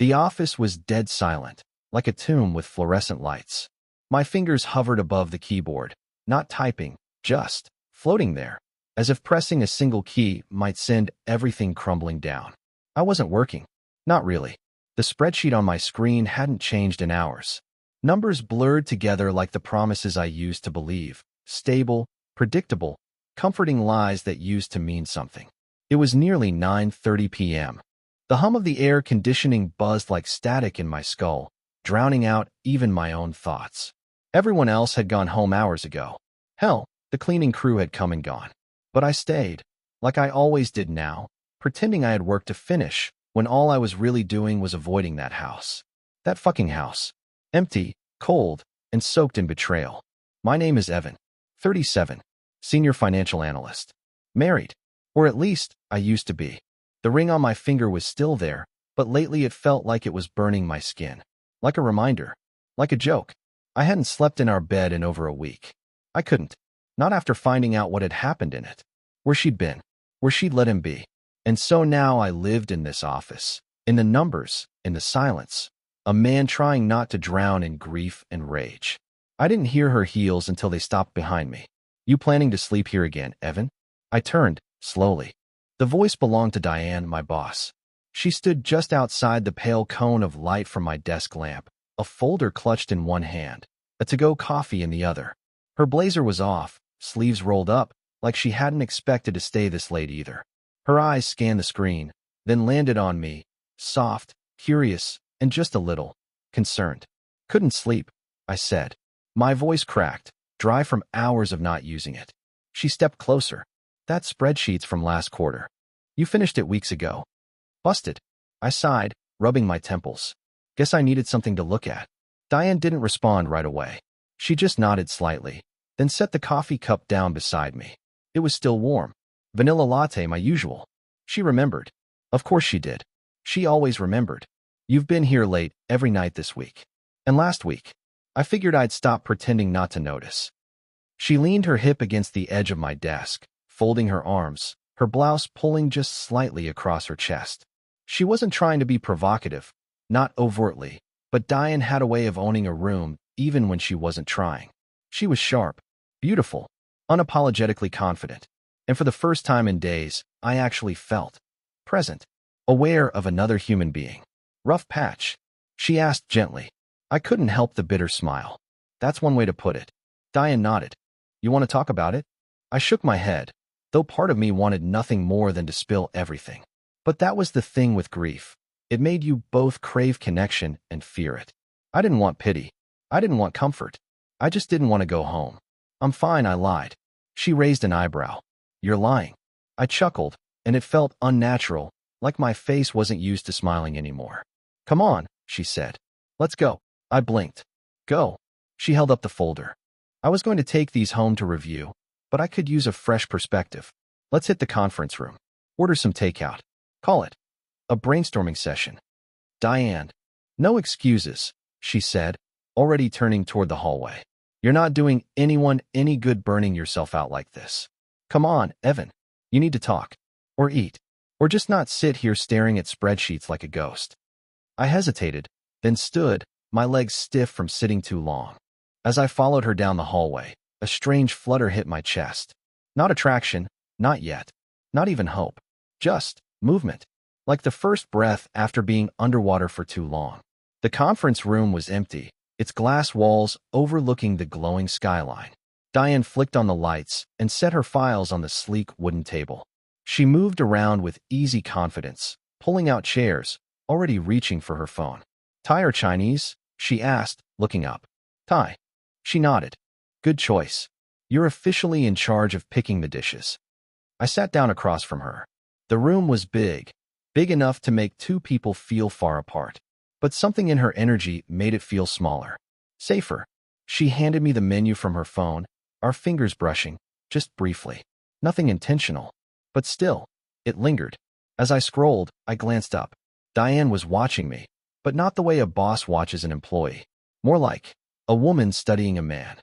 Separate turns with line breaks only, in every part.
The office was dead silent, like a tomb with fluorescent lights. My fingers hovered above the keyboard, not typing, just floating there, as if pressing a single key might send everything crumbling down. I wasn't working. Not really. The spreadsheet on my screen hadn't changed in hours. Numbers blurred together like the promises I used to believe. Stable, predictable, comforting lies that used to mean something. It was nearly 9:30 p.m. The hum of the air conditioning buzzed like static in my skull, drowning out even my own thoughts. Everyone else had gone home hours ago. Hell, the cleaning crew had come and gone. But I stayed, like I always did now, pretending I had work to finish, when all I was really doing was avoiding that house. That fucking house. Empty, cold, and soaked in betrayal. My name is Evan, 37, senior financial analyst. Married. Or at least, I used to be. The ring on my finger was still there, but lately it felt like it was burning my skin. Like a reminder. Like a joke. I hadn't slept in our bed in over a week. I couldn't. Not after finding out what had happened in it. Where she'd been. Where she'd let him be. And so now I lived in this office. In the numbers. In the silence. A man trying not to drown in grief and rage. I didn't hear her heels until they stopped behind me. You planning to sleep here again, Evan? I turned, slowly. The voice belonged to Diane, my boss. She stood just outside the pale cone of light from my desk lamp, a folder clutched in one hand, a to-go coffee in the other. Her blazer was off, sleeves rolled up, like she hadn't expected to stay this late either. Her eyes scanned the screen, then landed on me, soft, curious, and just a little concerned. Couldn't sleep, I said. My voice cracked, dry from hours of not using it. She stepped closer. That spreadsheet's from last quarter. You finished it weeks ago. Busted. I sighed, rubbing my temples. Guess I needed something to look at. Diane didn't respond right away. She just nodded slightly, then set the coffee cup down beside me. It was still warm. Vanilla latte, my usual. She remembered. Of course she did. She always remembered. You've been here late every night this week. And last week. I figured I'd stop pretending not to notice. She leaned her hip against the edge of my desk, folding her arms, her blouse pulling just slightly across her chest. She wasn't trying to be provocative, not overtly, but Diane had a way of owning a room even when she wasn't trying. She was sharp, beautiful, unapologetically confident, and for the first time in days, I actually felt present, aware of another human being. Rough patch? She asked gently. I couldn't help the bitter smile. That's one way to put it. Diane nodded. You want to talk about it? I shook my head, though part of me wanted nothing more than to spill everything. But that was the thing with grief. It made you both crave connection and fear it. I didn't want pity. I didn't want comfort. I just didn't want to go home. I'm fine, I lied. She raised an eyebrow. You're lying. I chuckled, and it felt unnatural, like my face wasn't used to smiling anymore. Come on, she said. Let's go. I blinked. Go. She held up the folder. I was going to take these home to review, but I could use a fresh perspective. Let's hit the conference room. Order some takeout. Call it a brainstorming session. Diane. No excuses, she said, already turning toward the hallway. You're not doing anyone any good burning yourself out like this. Come on, Evan. You need to talk. Or eat. Or just not sit here staring at spreadsheets like a ghost. I hesitated, then stood, my legs stiff from sitting too long. As I followed her down the hallway, a strange flutter hit my chest. Not attraction, not yet. Not even hope. Just movement. Like the first breath after being underwater for too long. The conference room was empty, its glass walls overlooking the glowing skyline. Diane flicked on the lights and set her files on the sleek wooden table. She moved around with easy confidence, pulling out chairs, already reaching for her phone. Thai or Chinese? She asked, looking up. Thai. She nodded. Good choice. You're officially in charge of picking the dishes. I sat down across from her. The room was big enough to make two people feel far apart. But something in her energy made it feel smaller. Safer. She handed me the menu from her phone, our fingers brushing, just briefly. Nothing intentional. But still, it lingered. As I scrolled, I glanced up. Diane was watching me, but not the way a boss watches an employee. More like a woman studying a man.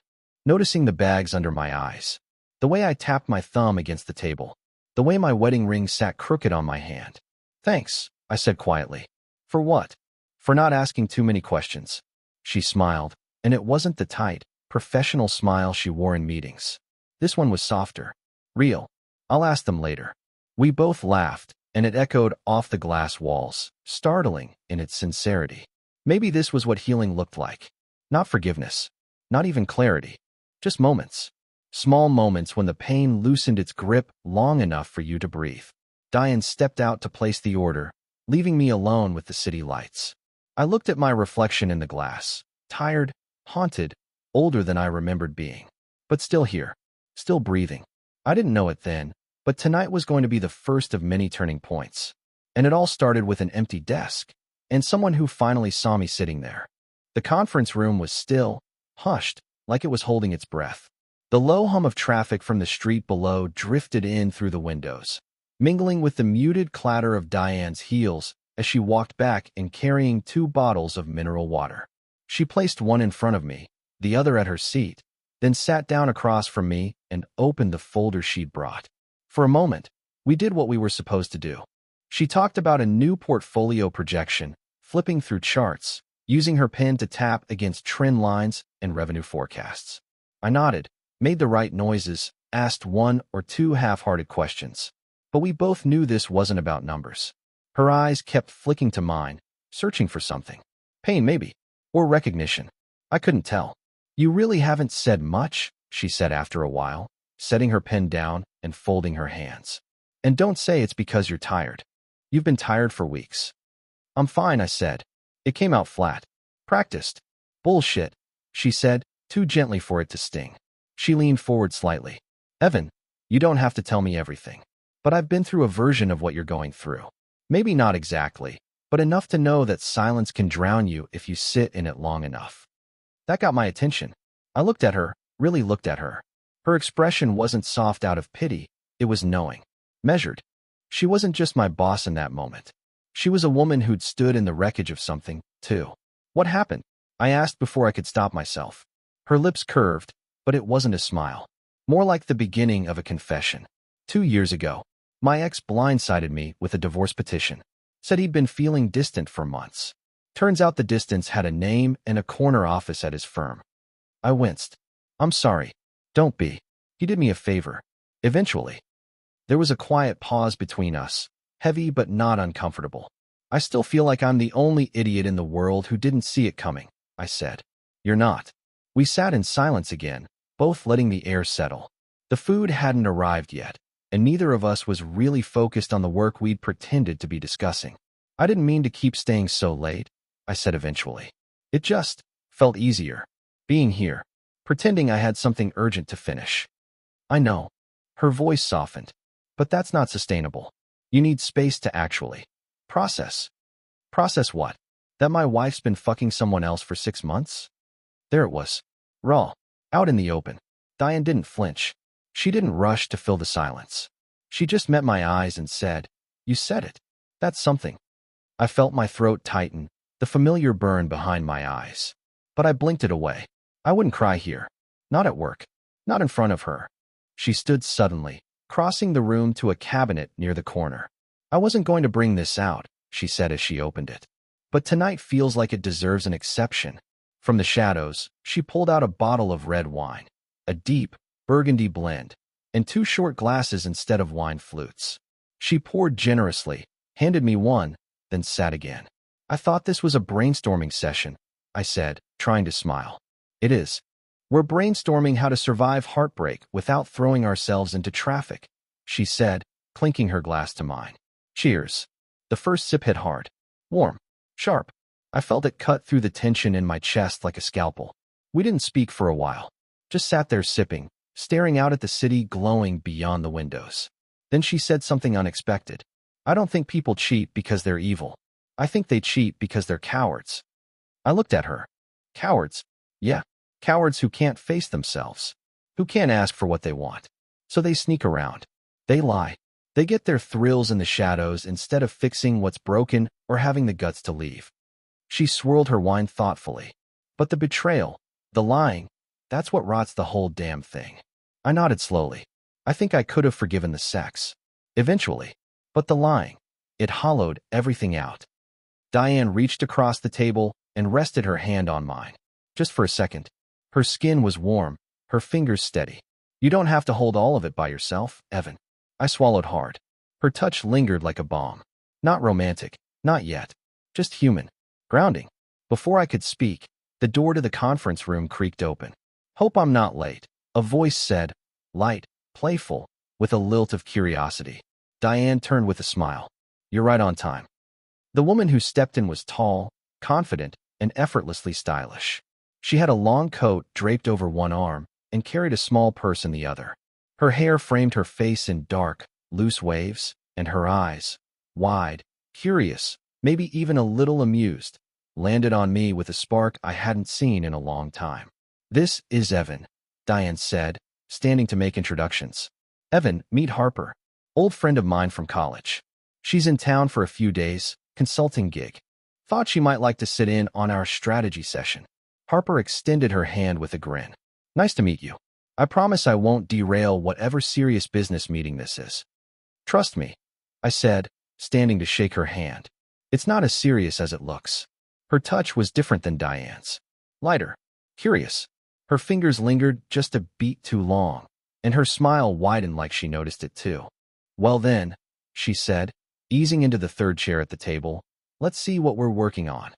Noticing the bags under my eyes. The way I tapped my thumb against the table. The way my wedding ring sat crooked on my hand. Thanks, I said quietly. For what? For not asking too many questions. She smiled, and it wasn't the tight, professional smile she wore in meetings. This one was softer. Real. I'll ask them later. We both laughed, and it echoed off the glass walls, startling in its sincerity. Maybe this was what healing looked like. Not forgiveness. Not even clarity. Just moments. Small moments when the pain loosened its grip long enough for you to breathe. Diane stepped out to place the order, leaving me alone with the city lights. I looked at my reflection in the glass, tired, haunted, older than I remembered being. But still here. Still breathing. I didn't know it then, but tonight was going to be the first of many turning points. And it all started with an empty desk, and someone who finally saw me sitting there. The conference room was still, hushed, like it was holding its breath. The low hum of traffic from the street below drifted in through the windows, mingling with the muted clatter of Diane's heels as she walked back and carrying 2 bottles of mineral water. She placed one in front of me, the other at her seat, then sat down across from me and opened the folder she'd brought. For a moment, we did what we were supposed to do. She talked about a new portfolio projection, flipping through charts, using her pen to tap against trend lines and revenue forecasts. I nodded, made the right noises, asked 1 or 2 half-hearted questions. But we both knew this wasn't about numbers. Her eyes kept flicking to mine, searching for something. Pain, maybe. Or recognition. I couldn't tell. You really haven't said much, she said after a while, setting her pen down and folding her hands. And don't say it's because you're tired. You've been tired for weeks. I'm fine, I said. It came out flat. Practiced. Bullshit, she said, too gently for it to sting. She leaned forward slightly. Evan, you don't have to tell me everything. But I've been through a version of what you're going through. Maybe not exactly, but enough to know that silence can drown you if you sit in it long enough. That got my attention. I looked at her, really looked at her. Her expression wasn't soft out of pity, it was knowing. Measured. She wasn't just my boss in that moment. She was a woman who'd stood in the wreckage of something, too. What happened? I asked before I could stop myself. Her lips curved, but it wasn't a smile. More like the beginning of a confession. 2 years ago, my ex blindsided me with a divorce petition. Said he'd been feeling distant for months. Turns out the distance had a name and a corner office at his firm. I winced. I'm sorry. Don't be. He did me a favor. Eventually. There was a quiet pause between us, heavy but not uncomfortable. I still feel like I'm the only idiot in the world who didn't see it coming, I said. You're not. We sat in silence again, both letting the air settle. The food hadn't arrived yet, and neither of us was really focused on the work we'd pretended to be discussing. I didn't mean to keep staying so late, I said eventually. It just felt easier, being here, pretending I had something urgent to finish. I know. Her voice softened. But that's not sustainable. You need space to actually process. Process what? That my wife's been fucking someone else for 6 months? There it was. Raw. Out in the open. Diane didn't flinch. She didn't rush to fill the silence. She just met my eyes and said, You said it. That's something. I felt my throat tighten, the familiar burn behind my eyes. But I blinked it away. I wouldn't cry here. Not at work. Not in front of her. She stood suddenly, crossing the room to a cabinet near the corner. I wasn't going to bring this out, she said as she opened it. But tonight feels like it deserves an exception. From the shadows, she pulled out a bottle of red wine, a deep, burgundy blend, and 2 short glasses instead of wine flutes. She poured generously, handed me one, then sat again. I thought this was a brainstorming session, I said, trying to smile. It is. We're brainstorming how to survive heartbreak without throwing ourselves into traffic, she said, clinking her glass to mine. Cheers. The first sip hit hard. Warm. Sharp. I felt it cut through the tension in my chest like a scalpel. We didn't speak for a while. Just sat there sipping, staring out at the city glowing beyond the windows. Then she said something unexpected. I don't think people cheat because they're evil. I think they cheat because they're cowards. I looked at her. Cowards? Yeah. Cowards who can't face themselves. Who can't ask for what they want. So they sneak around. They lie. They get their thrills in the shadows instead of fixing what's broken or having the guts to leave. She swirled her wine thoughtfully. But the betrayal, the lying, that's what rots the whole damn thing. I nodded slowly. I think I could have forgiven the sex. Eventually. But the lying, it hollowed everything out. Diane reached across the table and rested her hand on mine. Just for a second. Her skin was warm, her fingers steady. You don't have to hold all of it by yourself, Evan. I swallowed hard. Her touch lingered like a balm. Not romantic, not yet. Just human. Grounding. Before I could speak, the door to the conference room creaked open. Hope I'm not late, a voice said, light, playful, with a lilt of curiosity. Diane turned with a smile. You're right on time. The woman who stepped in was tall, confident, and effortlessly stylish. She had a long coat draped over one arm and carried a small purse in the other. Her hair framed her face in dark, loose waves, and her eyes, wide, curious, maybe even a little amused, landed on me with a spark I hadn't seen in a long time. This is Evan, Diane said, standing to make introductions. Evan, meet Harper, old friend of mine from college. She's in town for a few days, consulting gig. Thought she might like to sit in on our strategy session. Harper extended her hand with a grin. Nice to meet you. I promise I won't derail whatever serious business meeting this is. Trust me, I said, standing to shake her hand. It's not as serious as it looks. Her touch was different than Diane's. Lighter, curious. Her fingers lingered just a beat too long, and her smile widened like she noticed it too. Well then, she said, easing into the third chair at the table, let's see what we're working on.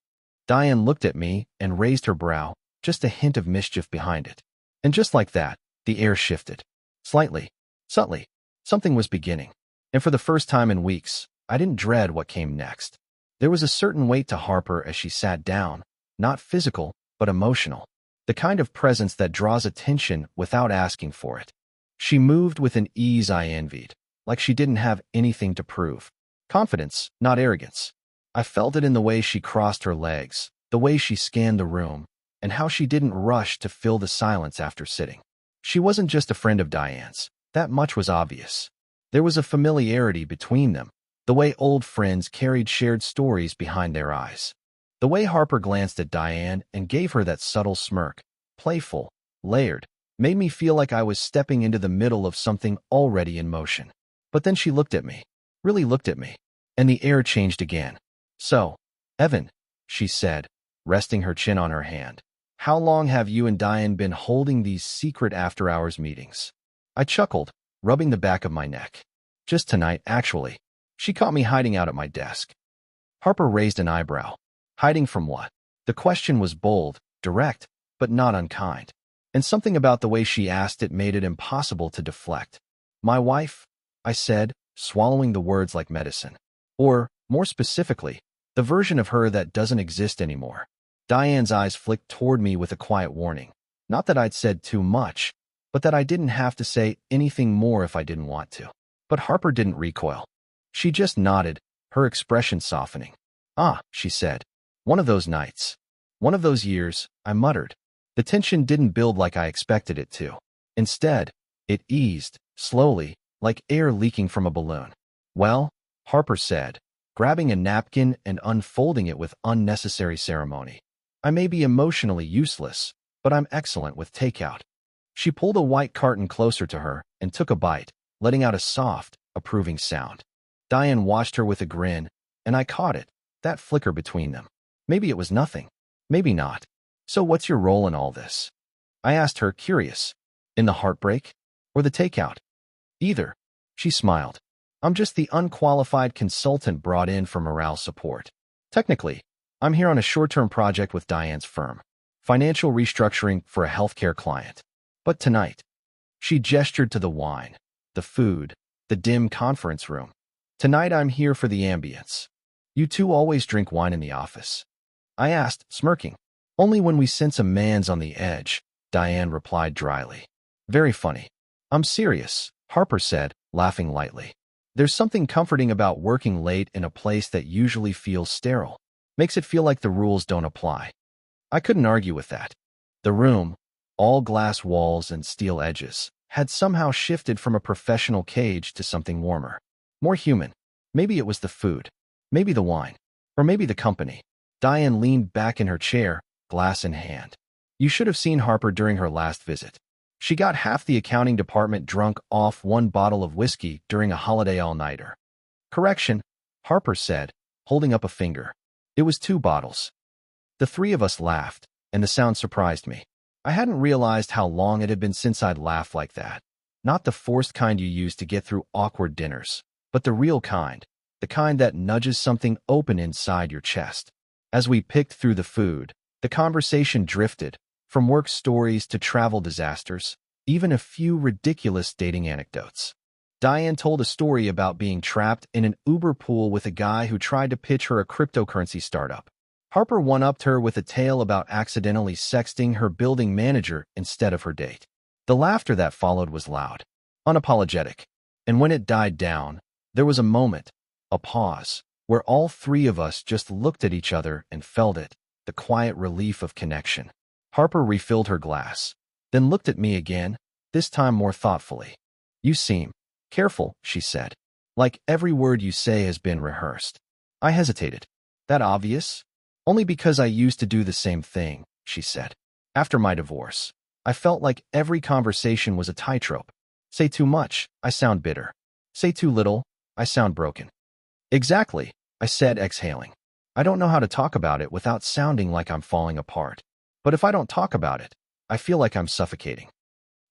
Diane looked at me and raised her brow, just a hint of mischief behind it. And just like that, the air shifted. Slightly, subtly, something was beginning. And for the first time in weeks, I didn't dread what came next. There was a certain weight to Harper as she sat down, not physical, but emotional. The kind of presence that draws attention without asking for it. She moved with an ease I envied, like she didn't have anything to prove. Confidence, not arrogance. I felt it in the way she crossed her legs, the way she scanned the room, and how she didn't rush to fill the silence after sitting. She wasn't just a friend of Diane's, that much was obvious. There was a familiarity between them, the way old friends carried shared stories behind their eyes. The way Harper glanced at Diane and gave her that subtle smirk, playful, layered, made me feel like I was stepping into the middle of something already in motion. But then she looked at me, really looked at me, and the air changed again. So, Evan, she said, resting her chin on her hand, how long have you and Diane been holding these secret after-hours meetings? I chuckled, rubbing the back of my neck. Just tonight, actually. She caught me hiding out at my desk. Harper raised an eyebrow. Hiding from what? The question was bold, direct, but not unkind. And something about the way she asked it made it impossible to deflect. My wife, I said, swallowing the words like medicine. Or, more specifically, the version of her that doesn't exist anymore. Diane's eyes flicked toward me with a quiet warning. Not that I'd said too much, but that I didn't have to say anything more if I didn't want to. But Harper didn't recoil. She just nodded, her expression softening. Ah, she said. One of those nights. One of those years, I muttered. The tension didn't build like I expected it to. Instead, it eased, slowly, like air leaking from a balloon. Well, Harper said, grabbing a napkin and unfolding it with unnecessary ceremony. I may be emotionally useless, but I'm excellent with takeout. She pulled a white carton closer to her and took a bite, letting out a soft, approving sound. Diane watched her with a grin, and I caught it, that flicker between them. Maybe it was nothing. Maybe not. So what's your role in all this? I asked her, curious. In the heartbreak? Or the takeout? Either. She smiled. I'm just the unqualified consultant brought in for morale support. Technically, I'm here on a short-term project with Diane's firm. Financial restructuring for a healthcare client. But tonight, she gestured to the wine, the food, the dim conference room. Tonight I'm here for the ambience. You two always drink wine in the office. I asked, smirking. Only when we sense a man's on the edge, Diane replied dryly. Very funny. I'm serious, Harper said, laughing lightly. There's something comforting about working late in a place that usually feels sterile. Makes it feel like the rules don't apply. I couldn't argue with that. The room, all glass walls and steel edges, had somehow shifted from a professional cage to something warmer. More human. Maybe it was the food. Maybe the wine. Or maybe the company. Diane leaned back in her chair, glass in hand. You should have seen Harper during her last visit. She got half the accounting department drunk off one bottle of whiskey during a holiday all-nighter. Correction, Harper said, holding up a finger. It was 2 bottles. The three of us laughed, and the sound surprised me. I hadn't realized how long it had been since I'd laughed like that. Not the forced kind you use to get through awkward dinners, but the real kind, the kind that nudges something open inside your chest. As we picked through the food, the conversation drifted, from work stories to travel disasters, even a few ridiculous dating anecdotes. Diane told a story about being trapped in an Uber pool with a guy who tried to pitch her a cryptocurrency startup. Harper one-upped her with a tale about accidentally sexting her building manager instead of her date. The laughter that followed was loud, unapologetic, and when it died down, there was a moment, a pause, where all three of us just looked at each other and felt it, the quiet relief of connection. Harper refilled her glass, then looked at me again, this time more thoughtfully. "You seem careful," she said. "Like every word you say has been rehearsed." I hesitated. "That obvious?" "Only because I used to do the same thing," she said. "After my divorce, I felt like every conversation was a tightrope. Say too much, I sound bitter. Say too little, I sound broken." "Exactly," I said, exhaling. "I don't know how to talk about it without sounding like I'm falling apart. But if I don't talk about it, I feel like I'm suffocating."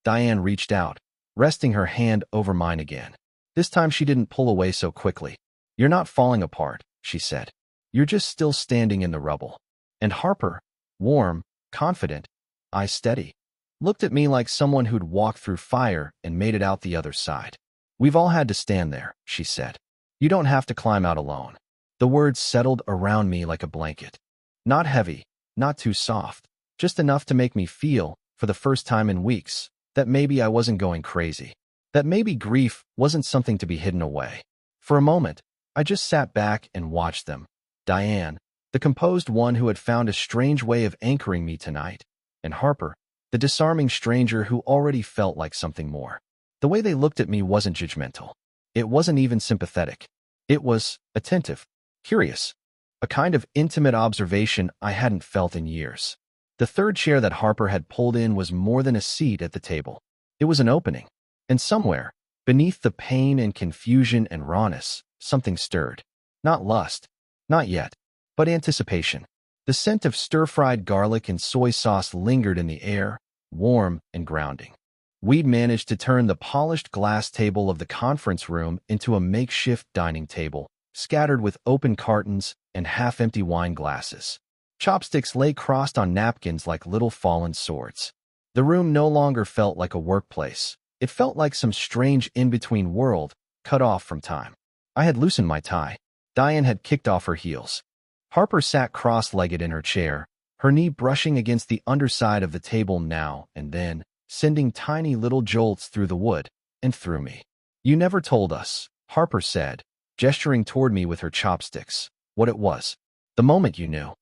Diane reached out, resting her hand over mine again. This time she didn't pull away so quickly. "You're not falling apart," she said. "You're just still standing in the rubble." And Harper, warm, confident, eyes steady, looked at me like someone who'd walked through fire and made it out the other side. "We've all had to stand there," she said. "You don't have to climb out alone." The words settled around me like a blanket. Not heavy, not too soft, just enough to make me feel, for the first time in weeks, that maybe I wasn't going crazy. That maybe grief wasn't something to be hidden away. For a moment, I just sat back and watched them. Diane, the composed one who had found a strange way of anchoring me tonight, and Harper, the disarming stranger who already felt like something more. The way they looked at me wasn't judgmental. It wasn't even sympathetic. It was attentive, curious, a kind of intimate observation I hadn't felt in years. The third chair that Harper had pulled in was more than a seat at the table. It was an opening, and somewhere, beneath the pain and confusion and rawness, something stirred. Not lust, not yet, but anticipation. The scent of stir-fried garlic and soy sauce lingered in the air, warm and grounding. We'd managed to turn the polished glass table of the conference room into a makeshift dining table, scattered with open cartons and half-empty wine glasses. Chopsticks lay crossed on napkins like little fallen swords. The room no longer felt like a workplace. It felt like some strange in-between world, cut off from time. I had loosened my tie. Diane had kicked off her heels. Harper sat cross-legged in her chair, her knee brushing against the underside of the table now and then, sending tiny little jolts through the wood and through me. "You never told us," Harper said, gesturing toward me with her chopsticks, "what it was. The moment you knew."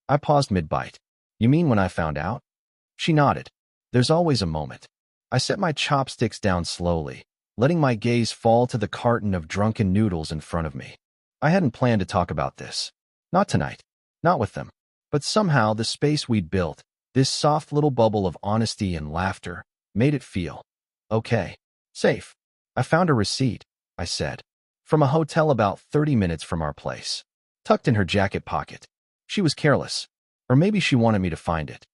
I paused mid-bite. "You mean when I found out?" She nodded. "There's always a moment." I set my chopsticks down slowly, letting my gaze fall to the carton of drunken noodles in front of me. I hadn't planned to talk about this. Not tonight. Not with them. But somehow the space we'd built, this soft little bubble of honesty and laughter, made it feel okay. Safe. "I found a receipt," I said, "from a hotel about 30 minutes from our place. Tucked in her jacket pocket." She was careless. Or maybe she wanted me to find it.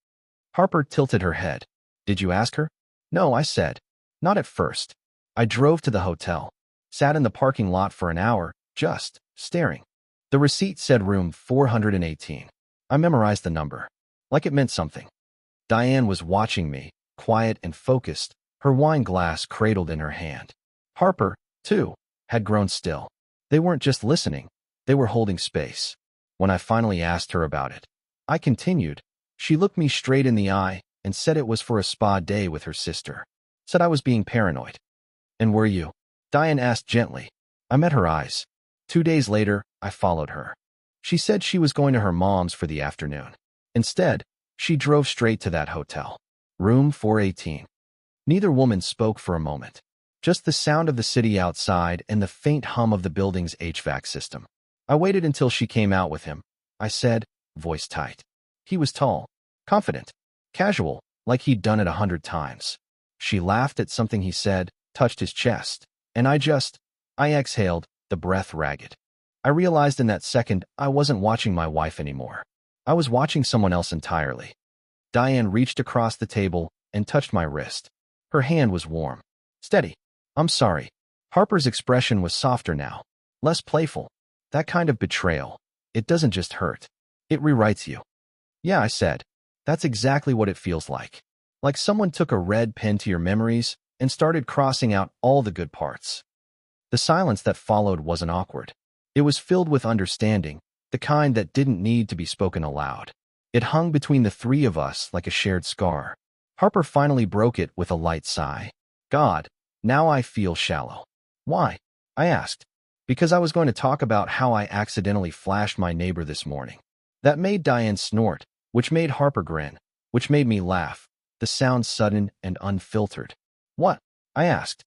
Harper tilted her head. "Did you ask her?" "No," I said. "Not at first. I drove to the hotel. Sat in the parking lot for an hour, just staring. The receipt said room 418. I memorized the number. Like it meant something." Diane was watching me, quiet and focused, her wine glass cradled in her hand. Harper, too, had grown still. They weren't just listening. They were holding space. When I finally asked her about it, I continued. She looked me straight in the eye and said it was for a spa day with her sister. Said I was being paranoid. "And were you?" Diane asked gently. I met her eyes. 2 days later, I followed her. She said she was going to her mom's for the afternoon. Instead, she drove straight to that hotel. Room 418. Neither woman spoke for a moment. Just the sound of the city outside and the faint hum of the building's HVAC system. I waited until she came out with him. I said, voice tight. He was tall, confident, casual, like he'd done it 100 times. She laughed at something he said, touched his chest, and I exhaled, the breath ragged. I realized in that second I wasn't watching my wife anymore. I was watching someone else entirely. Diane reached across the table and touched my wrist. Her hand was warm. Steady. I'm sorry. Harper's expression was softer now, less playful. That kind of betrayal. It doesn't just hurt. It rewrites you. Yeah, I said. That's exactly what it feels like. Like someone took a red pen to your memories and started crossing out all the good parts. The silence that followed wasn't awkward. It was filled with understanding, the kind that didn't need to be spoken aloud. It hung between the three of us like a shared scar. Harper finally broke it with a light sigh. God, now I feel shallow. Why? I asked. Because I was going to talk about how I accidentally flashed my neighbor this morning. That made Diane snort, which made Harper grin, which made me laugh, the sound sudden and unfiltered. What? I asked.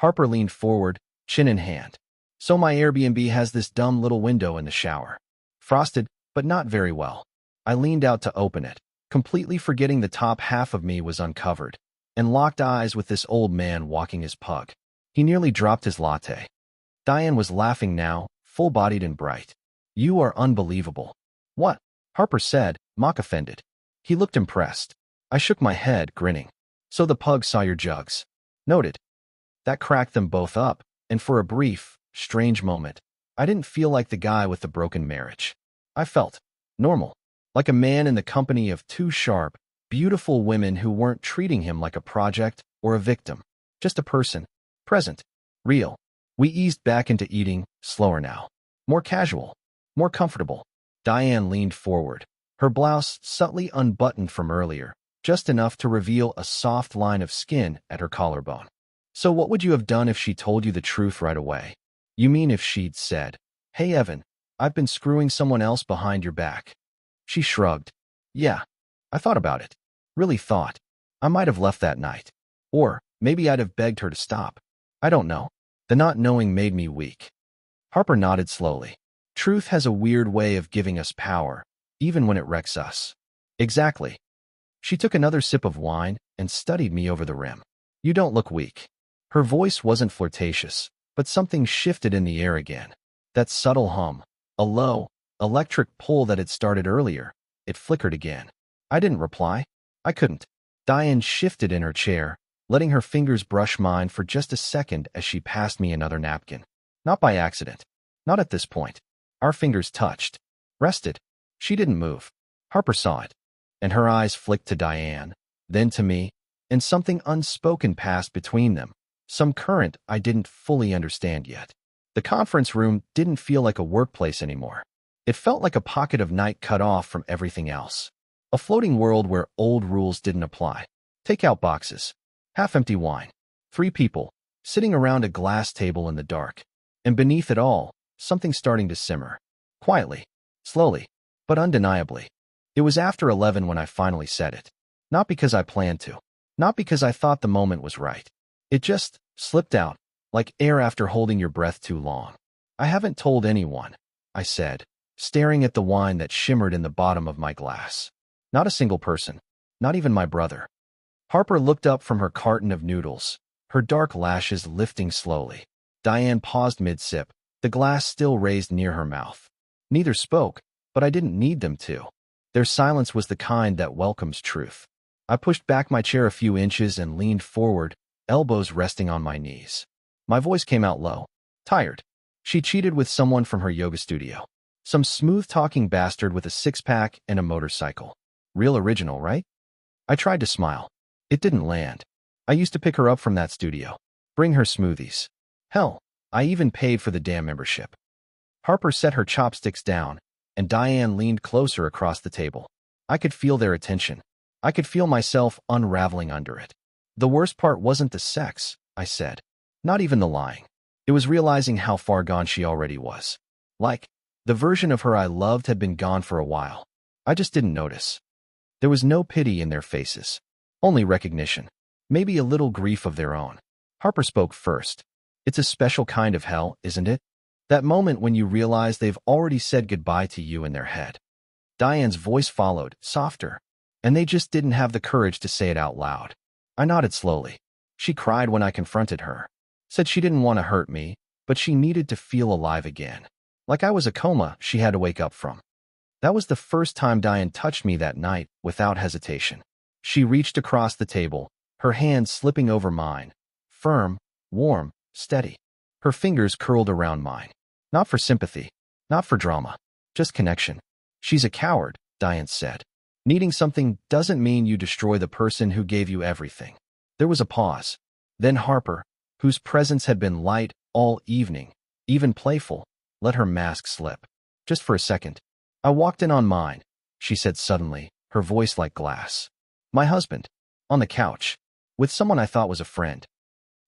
Harper leaned forward, chin in hand. So my Airbnb has this dumb little window in the shower. Frosted, but not very well. I leaned out to open it, completely forgetting the top half of me was uncovered, and locked eyes with this old man walking his pug. He nearly dropped his latte. Diane was laughing now, full-bodied and bright. You are unbelievable. What? Harper said, mock-offended. He looked impressed. I shook my head, grinning. So the pug saw your jugs. Noted. That cracked them both up, and for a brief, strange moment, I didn't feel like the guy with the broken marriage. I felt normal, like a man in the company of two sharp, beautiful women who weren't treating him like a project or a victim, just a person, present, real. We eased back into eating, slower now, more casual, more comfortable. Diane leaned forward, her blouse subtly unbuttoned from earlier, just enough to reveal a soft line of skin at her collarbone. So what would you have done if she told you the truth right away? You mean if she'd said, "Hey Evan, I've been screwing someone else behind your back"? She shrugged. Yeah, I thought about it. Really thought. I might have left that night. Or maybe I'd have begged her to stop. I don't know. The not knowing made me weak. Harper nodded slowly. Truth has a weird way of giving us power, even when it wrecks us. Exactly. She took another sip of wine and studied me over the rim. You don't look weak. Her voice wasn't flirtatious, but something shifted in the air again. That subtle hum, a low, electric pull that had started earlier, it flickered again. I didn't reply. I couldn't. Diane shifted in her chair, letting her fingers brush mine for just a second as she passed me another napkin. Not by accident. Not at this point. Our fingers touched. Rested. She didn't move. Harper saw it. And her eyes flicked to Diane, then to me, and something unspoken passed between them. Some current I didn't fully understand yet. The conference room didn't feel like a workplace anymore. It felt like a pocket of night cut off from everything else. A floating world where old rules didn't apply. Takeout boxes. Half-empty wine. 3 people, sitting around a glass table in the dark. And beneath it all, something starting to simmer. Quietly. Slowly. But undeniably. It was after 11 when I finally said it. Not because I planned to. Not because I thought the moment was right. It just slipped out, like air after holding your breath too long. I haven't told anyone, I said, staring at the wine that shimmered in the bottom of my glass. Not a single person. Not even my brother. Harper looked up from her carton of noodles, her dark lashes lifting slowly. Diane paused mid-sip, the glass still raised near her mouth. Neither spoke, but I didn't need them to. Their silence was the kind that welcomes truth. I pushed back my chair a few inches and leaned forward, elbows resting on my knees. My voice came out low. Tired. She cheated with someone from her yoga studio. Some smooth-talking bastard with a six-pack and a motorcycle. Real original, right? I tried to smile. It didn't land. I used to pick her up from that studio. Bring her smoothies. Hell, I even paid for the damn membership. Harper set her chopsticks down, and Diane leaned closer across the table. I could feel their attention. I could feel myself unraveling under it. The worst part wasn't the sex, I said. Not even the lying. It was realizing how far gone she already was. Like, the version of her I loved had been gone for a while. I just didn't notice. There was no pity in their faces. Only recognition. Maybe a little grief of their own. Harper spoke first. It's a special kind of hell, isn't it? That moment when you realize they've already said goodbye to you in their head. Diane's voice followed, softer, and they just didn't have the courage to say it out loud. I nodded slowly. She cried when I confronted her. Said she didn't want to hurt me, but she needed to feel alive again. Like I was a coma she had to wake up from. That was the first time Diane touched me that night without hesitation. She reached across the table, her hand slipping over mine. Firm, warm, steady. Her fingers curled around mine. Not for sympathy, not for drama, just connection. She's a coward, Diane said. Needing something doesn't mean you destroy the person who gave you everything. There was a pause. Then Harper, whose presence had been light all evening, even playful, let her mask slip. Just for a second. I walked in on mine, she said suddenly, her voice like glass. My husband. On the couch. With someone I thought was a friend.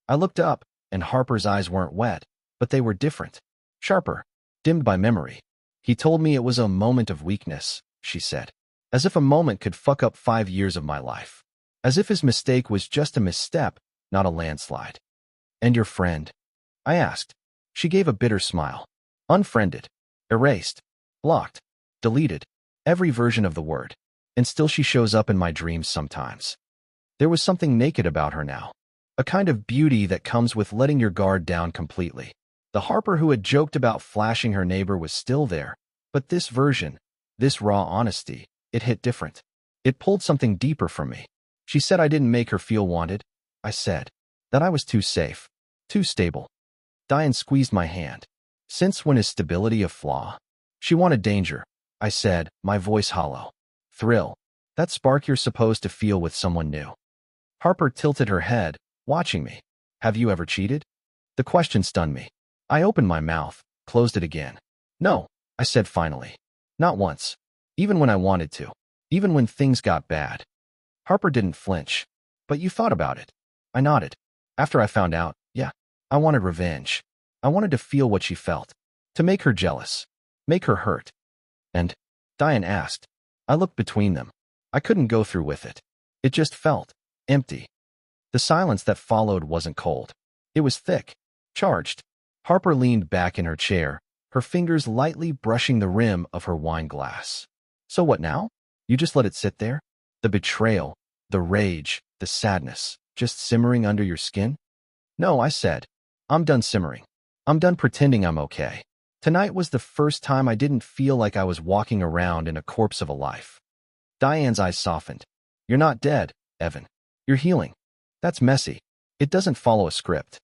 I looked up, and Harper's eyes weren't wet, but they were different. Sharper. Dimmed by memory. He told me it was a moment of weakness, she said. As if a moment could fuck up 5 years of my life. As if his mistake was just a misstep, not a landslide. And your friend? I asked. She gave a bitter smile. Unfriended. Erased. Blocked. Deleted. Every version of the word. And still she shows up in my dreams sometimes. There was something naked about her now. A kind of beauty that comes with letting your guard down completely. The Harper who had joked about flashing her neighbor was still there. But this version, this raw honesty, it hit different. It pulled something deeper from me. She said I didn't make her feel wanted. I said that I was too safe, too stable. Diane squeezed my hand. Since when is stability a flaw? She wanted danger, I said, my voice hollow. Thrill. That spark you're supposed to feel with someone new. Harper tilted her head, watching me. Have you ever cheated? The question stunned me. I opened my mouth, closed it again. No, I said finally. Not once. Even when I wanted to. Even when things got bad. Harper didn't flinch. But you thought about it. I nodded. After I found out, yeah, I wanted revenge. I wanted to feel what she felt. To make her jealous. Make her hurt. And? Diane asked. I looked between them. I couldn't go through with it. It just felt empty. The silence that followed wasn't cold. It was thick. Charged. Harper leaned back in her chair, her fingers lightly brushing the rim of her wine glass. So what now? You just let it sit there? The betrayal, the rage, the sadness, just simmering under your skin? No, I said. I'm done simmering. I'm done pretending I'm okay. Tonight was the first time I didn't feel like I was walking around in a corpse of a life. Diane's eyes softened. You're not dead, Evan. You're healing. That's messy. It doesn't follow a script.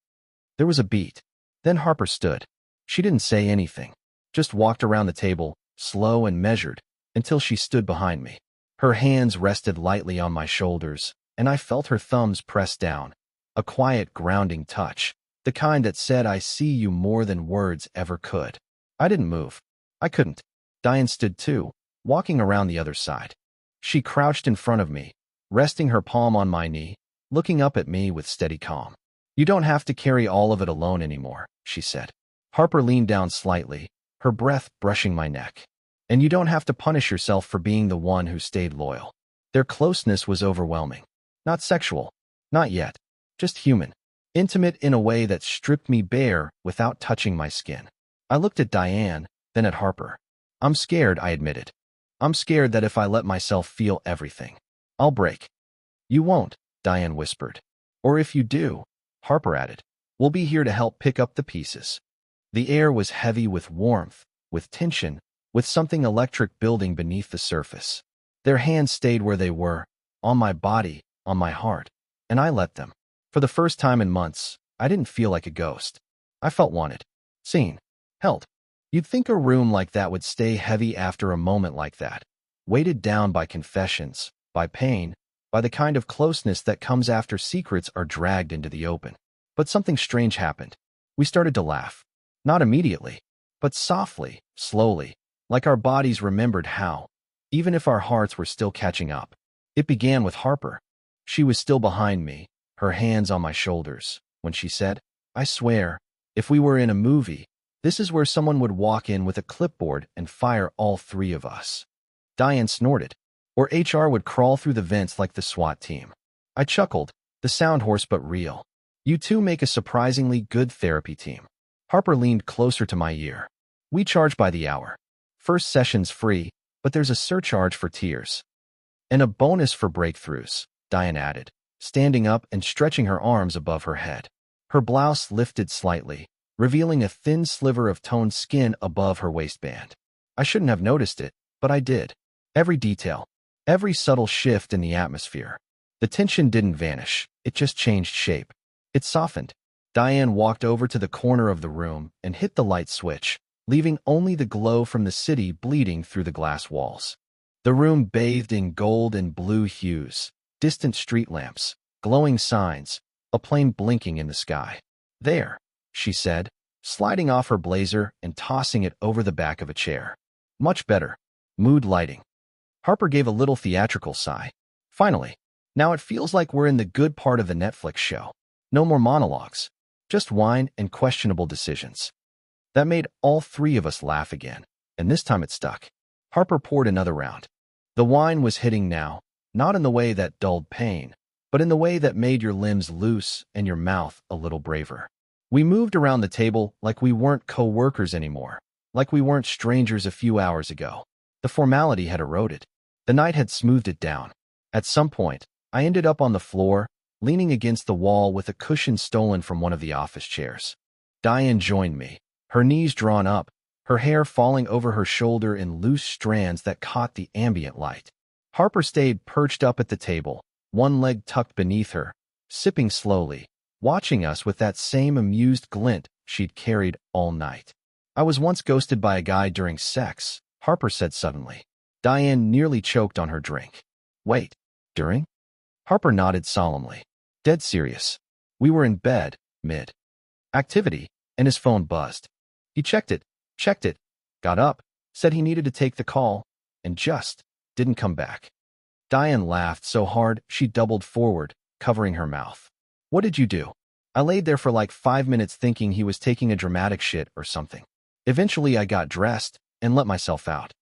There was a beat. Then Harper stood. She didn't say anything, just walked around the table, slow and measured, until she stood behind me. Her hands rested lightly on my shoulders, and I felt her thumbs press down. A quiet, grounding touch, the kind that said I see you more than words ever could. I didn't move. I couldn't. Diane stood too, walking around the other side. She crouched in front of me, resting her palm on my knee, looking up at me with steady calm. You don't have to carry all of it alone anymore, she said. Harper leaned down slightly, her breath brushing my neck. And you don't have to punish yourself for being the one who stayed loyal. Their closeness was overwhelming. Not sexual. Not yet. Just human. Intimate in a way that stripped me bare without touching my skin. I looked at Diane, then at Harper. I'm scared, I admitted. I'm scared that if I let myself feel everything, I'll break. You won't, Diane whispered. Or if you do, Harper added, we'll be here to help pick up the pieces. The air was heavy with warmth, with tension, with something electric building beneath the surface. Their hands stayed where they were, on my body, on my heart, and I let them. For the first time in months, I didn't feel like a ghost. I felt wanted, seen, held. You'd think a room like that would stay heavy after a moment like that, weighted down by confessions, by pain, by the kind of closeness that comes after secrets are dragged into the open. But something strange happened. We started to laugh. Not immediately, but softly, slowly, like our bodies remembered how, even if our hearts were still catching up. It began with Harper. She was still behind me, her hands on my shoulders, when she said, I swear, if we were in a movie, this is where someone would walk in with a clipboard and fire all three of us. Diane snorted. Or HR would crawl through the vents like the SWAT team. I chuckled, the sound hoarse but real. You two make a surprisingly good therapy team. Harper leaned closer to my ear. We charge by the hour. First session's free, but there's a surcharge for tears. And a bonus for breakthroughs, Diane added, standing up and stretching her arms above her head. Her blouse lifted slightly, revealing a thin sliver of toned skin above her waistband. I shouldn't have noticed it, but I did. Every detail, every subtle shift in the atmosphere. The tension didn't vanish, it just changed shape. It softened. Diane walked over to the corner of the room and hit the light switch, leaving only the glow from the city bleeding through the glass walls. The room bathed in gold and blue hues, distant street lamps, glowing signs, a plane blinking in the sky. "There," she said, sliding off her blazer and tossing it over the back of a chair. "Much better. Mood lighting." Harper gave a little theatrical sigh. "Finally. Now it feels like we're in the good part of the Netflix show. No more monologues. Just wine and questionable decisions." That made all three of us laugh again, and this time it stuck. Harper poured another round. The wine was hitting now, not in the way that dulled pain, but in the way that made your limbs loose and your mouth a little braver. We moved around the table like we weren't co-workers anymore, like we weren't strangers a few hours ago. The formality had eroded. The night had smoothed it down. At some point, I ended up on the floor, leaning against the wall with a cushion stolen from one of the office chairs. Diane joined me, her knees drawn up, her hair falling over her shoulder in loose strands that caught the ambient light. Harper stayed perched up at the table, one leg tucked beneath her, sipping slowly, watching us with that same amused glint she'd carried all night. "I was once ghosted by a guy during sex," Harper said suddenly. Diane nearly choked on her drink. "Wait, during?" Harper nodded solemnly. "Dead serious. We were in bed, mid-activity, and his phone buzzed. He checked it, got up, said he needed to take the call, and just didn't come back." Diane laughed so hard she doubled forward, covering her mouth. "What did you do?" "I laid there for like 5 minutes thinking he was taking a dramatic shit or something. Eventually I got dressed and let myself out."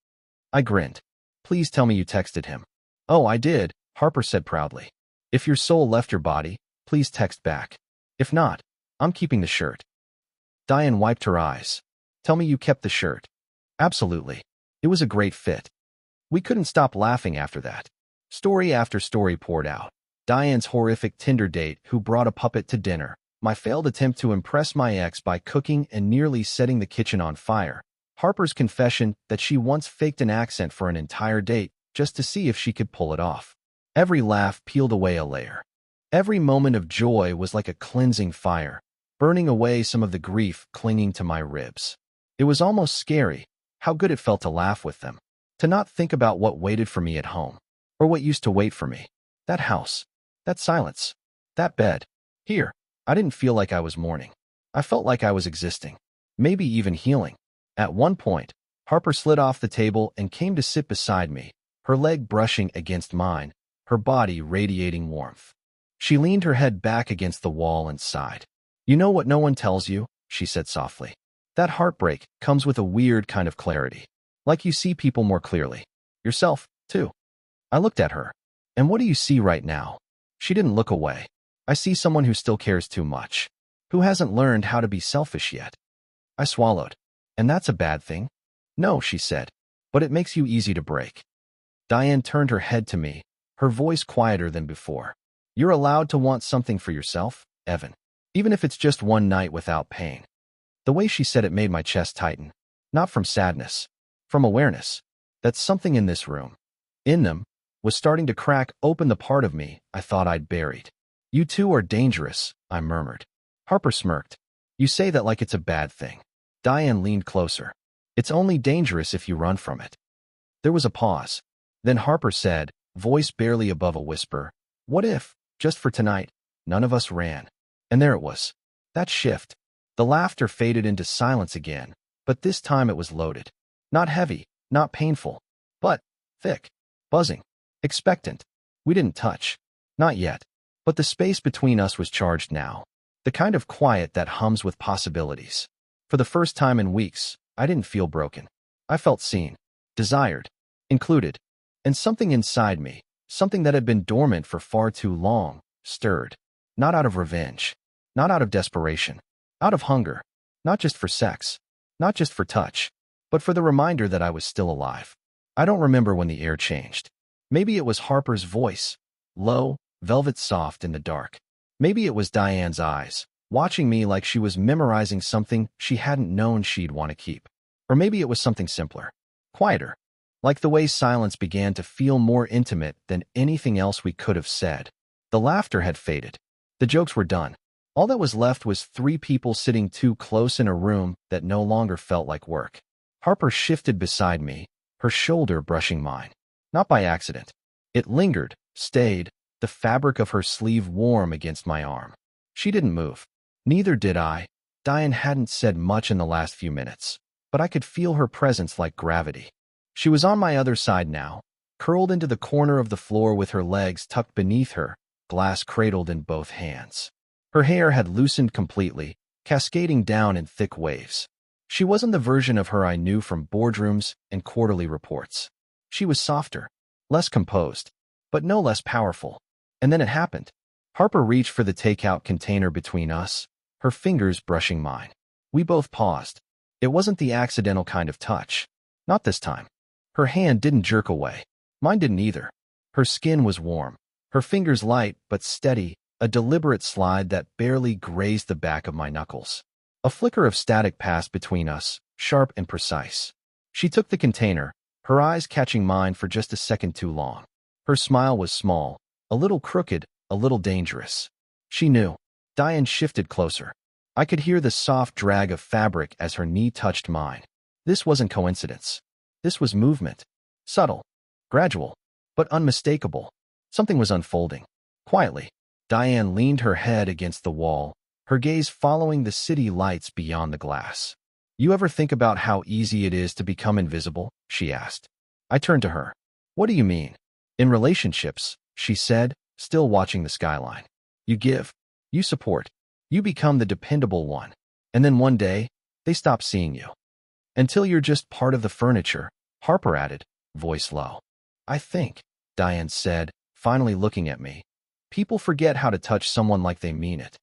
I grinned. "Please tell me you texted him." "Oh, I did," Harper said proudly. "If your soul left your body, please text back. If not, I'm keeping the shirt." Diane wiped her eyes. "Tell me you kept the shirt." "Absolutely. It was a great fit." We couldn't stop laughing after that. Story after story poured out. Diane's horrific Tinder date who brought a puppet to dinner, my failed attempt to impress my ex by cooking and nearly setting the kitchen on fire, Harper's confession that she once faked an accent for an entire date just to see if she could pull it off. Every laugh peeled away a layer. Every moment of joy was like a cleansing fire, burning away some of the grief clinging to my ribs. It was almost scary, how good it felt to laugh with them, to not think about what waited for me at home, or what used to wait for me. That house, that silence, that bed. Here, I didn't feel like I was mourning. I felt like I was existing, maybe even healing. At one point, Harper slid off the table and came to sit beside me, her leg brushing against mine, her body radiating warmth. She leaned her head back against the wall and sighed. "You know what no one tells you?" she said softly. "That heartbreak comes with a weird kind of clarity. Like you see people more clearly. Yourself, too." I looked at her. "And what do you see right now?" She didn't look away. "I see someone who still cares too much, who hasn't learned how to be selfish yet." I swallowed. "And that's a bad thing?" "No," she said, "but it makes you easy to break." Diane turned her head to me, her voice quieter than before. "You're allowed to want something for yourself, Evan, even if it's just one night without pain." The way she said it made my chest tighten, not from sadness, from awareness that something in this room, in them, was starting to crack open the part of me I thought I'd buried. "You two are dangerous," I murmured. Harper smirked. "You say that like it's a bad thing." Diane leaned closer. "It's only dangerous if you run from it." There was a pause. Then Harper said, voice barely above a whisper, "What if, just for tonight, none of us ran?" And there it was. That shift. The laughter faded into silence again, but this time it was loaded. Not heavy, not painful, but thick, buzzing, expectant. We didn't touch. Not yet. But the space between us was charged now. The kind of quiet that hums with possibilities. For the first time in weeks, I didn't feel broken. I felt seen, desired, included. And something inside me, something that had been dormant for far too long, stirred. Not out of revenge. Not out of desperation. Out of hunger. Not just for sex. Not just for touch. But for the reminder that I was still alive. I don't remember when the air changed. Maybe it was Harper's voice, low, velvet soft in the dark. Maybe it was Diane's eyes, watching me like she was memorizing something she hadn't known she'd want to keep. Or maybe it was something simpler, quieter, like the way silence began to feel more intimate than anything else we could have said. The laughter had faded. The jokes were done. All that was left was three people sitting too close in a room that no longer felt like work. Harper shifted beside me, her shoulder brushing mine. Not by accident. It lingered, stayed, the fabric of her sleeve warm against my arm. She didn't move. Neither did I. Diane hadn't said much in the last few minutes, but I could feel her presence like gravity. She was on my other side now, curled into the corner of the floor with her legs tucked beneath her, glass cradled in both hands. Her hair had loosened completely, cascading down in thick waves. She wasn't the version of her I knew from boardrooms and quarterly reports. She was softer, less composed, but no less powerful. And then it happened. Harper reached for the takeout container between us, her fingers brushing mine. We both paused. It wasn't the accidental kind of touch. Not this time. Her hand didn't jerk away. Mine didn't either. Her skin was warm, her fingers light but steady, a deliberate slide that barely grazed the back of my knuckles. A flicker of static passed between us, sharp and precise. She took the container, her eyes catching mine for just a second too long. Her smile was small, a little crooked, a little dangerous. She knew. Diane shifted closer. I could hear the soft drag of fabric as her knee touched mine. This wasn't coincidence. This was movement. Subtle, gradual, but unmistakable. Something was unfolding. Quietly, Diane leaned her head against the wall, her gaze following the city lights beyond the glass. "You ever think about how easy it is to become invisible?" she asked. I turned to her. "What do you mean?" "In relationships," she said, still watching the skyline. "You give. You support. You become the dependable one. And then one day, they stop seeing you. Until you're just part of the furniture," Harper added, voice low. "I think," Diane said, finally looking at me, "people forget how to touch someone like they mean it."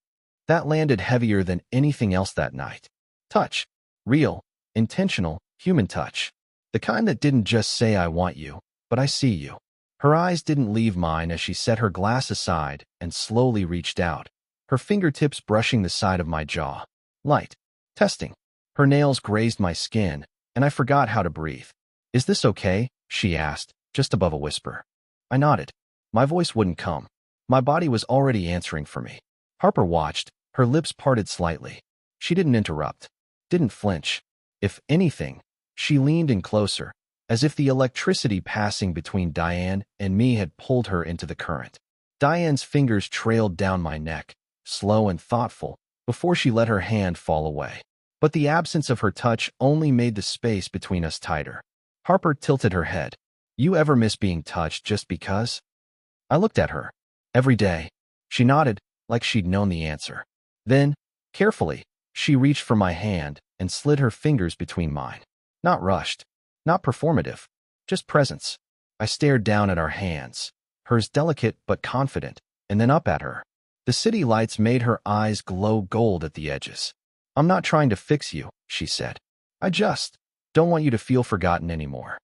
That landed heavier than anything else that night. Touch. Real, intentional, human touch. The kind that didn't just say "I want you," but "I see you." Her eyes didn't leave mine as she set her glass aside and slowly reached out, her fingertips brushing the side of my jaw. Light. Testing. Her nails grazed my skin, and I forgot how to breathe. "Is this okay?" she asked, just above a whisper. I nodded. My voice wouldn't come. My body was already answering for me. Harper watched, her lips parted slightly. She didn't interrupt, didn't flinch. If anything, she leaned in closer, as if the electricity passing between Diane and me had pulled her into the current. Diane's fingers trailed down my neck, slow and thoughtful, before she let her hand fall away. But the absence of her touch only made the space between us tighter. Harper tilted her head. "You ever miss being touched just because?" I looked at her. "Every day." She nodded, like she'd known the answer. Then, carefully, she reached for my hand and slid her fingers between mine. Not rushed, not performative, just presence. I stared down at our hands, hers delicate but confident, and then up at her. The city lights made her eyes glow gold at the edges. "I'm not trying to fix you," she said. "I just don't want you to feel forgotten anymore."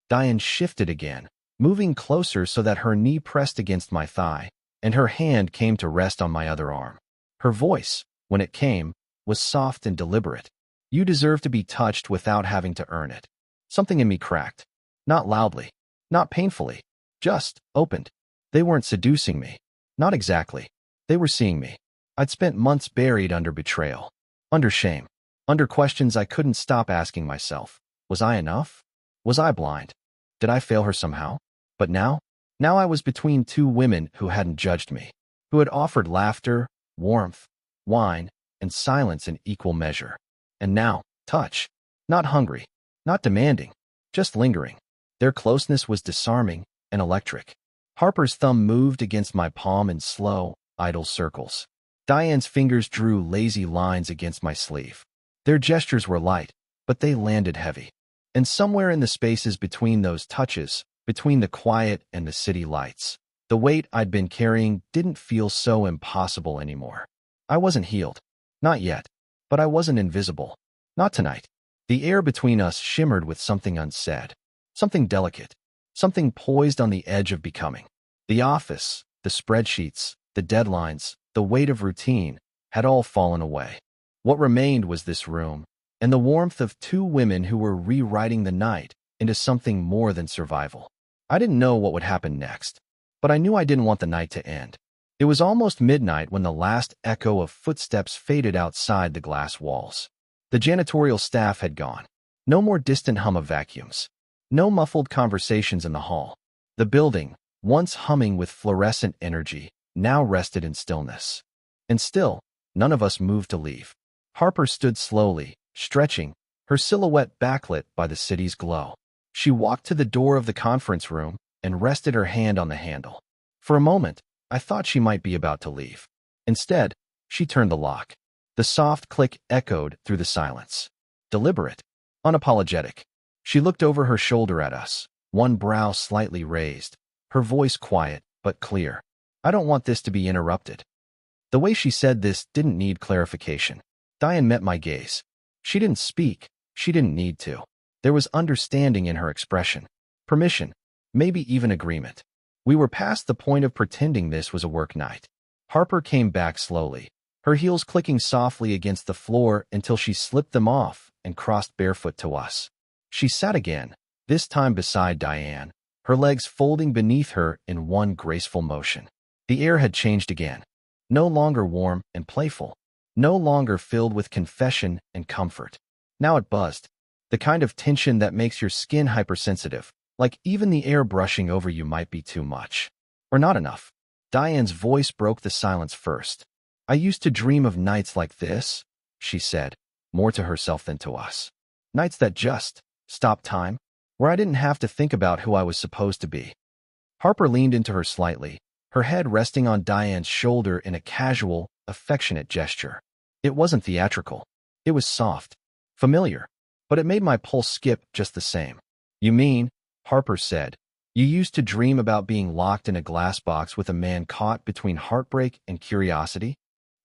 Diane shifted again, moving closer so that her knee pressed against my thigh, and her hand came to rest on my other arm. Her voice, when it came, was soft and deliberate. "You deserve to be touched without having to earn it." Something in me cracked. Not loudly, not painfully, just opened. They weren't seducing me. Not exactly. They were seeing me. I'd spent months buried under betrayal, under shame, under questions I couldn't stop asking myself. Was I enough? Was I blind? Did I fail her somehow? But now I was between two women who hadn't judged me, who had offered laughter, warmth, wine, and silence in equal measure. And now, touch. Not hungry, not demanding, just lingering. Their closeness was disarming and electric. Harper's thumb moved against my palm in slow, idle circles. Diane's fingers drew lazy lines against my sleeve. Their gestures were light, but they landed heavy. And somewhere in the spaces between those touches, between the quiet and the city lights, the weight I'd been carrying didn't feel so impossible anymore. I wasn't healed. Not yet. But I wasn't invisible. Not tonight. The air between us shimmered with something unsaid. Something delicate. Something poised on the edge of becoming. The office, the spreadsheets, the deadlines, the weight of routine had all fallen away. What remained was this room, and the warmth of two women who were rewriting the night into something more than survival. I didn't know what would happen next, but I knew I didn't want the night to end. It was almost midnight when the last echo of footsteps faded outside the glass walls. The janitorial staff had gone. No more distant hum of vacuums. No muffled conversations in the hall. The building, once humming with fluorescent energy, now rested in stillness. And still, none of us moved to leave. Harper stood slowly, stretching, her silhouette backlit by the city's glow. She walked to the door of the conference room and rested her hand on the handle. For a moment, I thought she might be about to leave. Instead, she turned the lock. The soft click echoed through the silence. Deliberate, unapologetic. She looked over her shoulder at us, one brow slightly raised, her voice quiet but clear. I don't want this to be interrupted. The way she said this didn't need clarification. Diane met my gaze. She didn't speak. She didn't need to. There was understanding in her expression. Permission. Maybe even agreement. We were past the point of pretending this was a work night. Harper came back slowly, her heels clicking softly against the floor until she slipped them off and crossed barefoot to us. She sat again, this time beside Diane, her legs folding beneath her in one graceful motion. The air had changed again. No longer warm and playful. No longer filled with confession and comfort. Now it buzzed. The kind of tension that makes your skin hypersensitive, like even the air brushing over you might be too much. Or not enough. Diane's voice broke the silence first. I used to dream of nights like this, she said, more to herself than to us. Nights that just stopped time, where I didn't have to think about who I was supposed to be. Harper leaned into her slightly, her head resting on Diane's shoulder in a casual, affectionate gesture. It wasn't theatrical. It was soft, familiar, but it made my pulse skip just the same. You mean, Harper said, you used to dream about being locked in a glass box with a man caught between heartbreak and curiosity?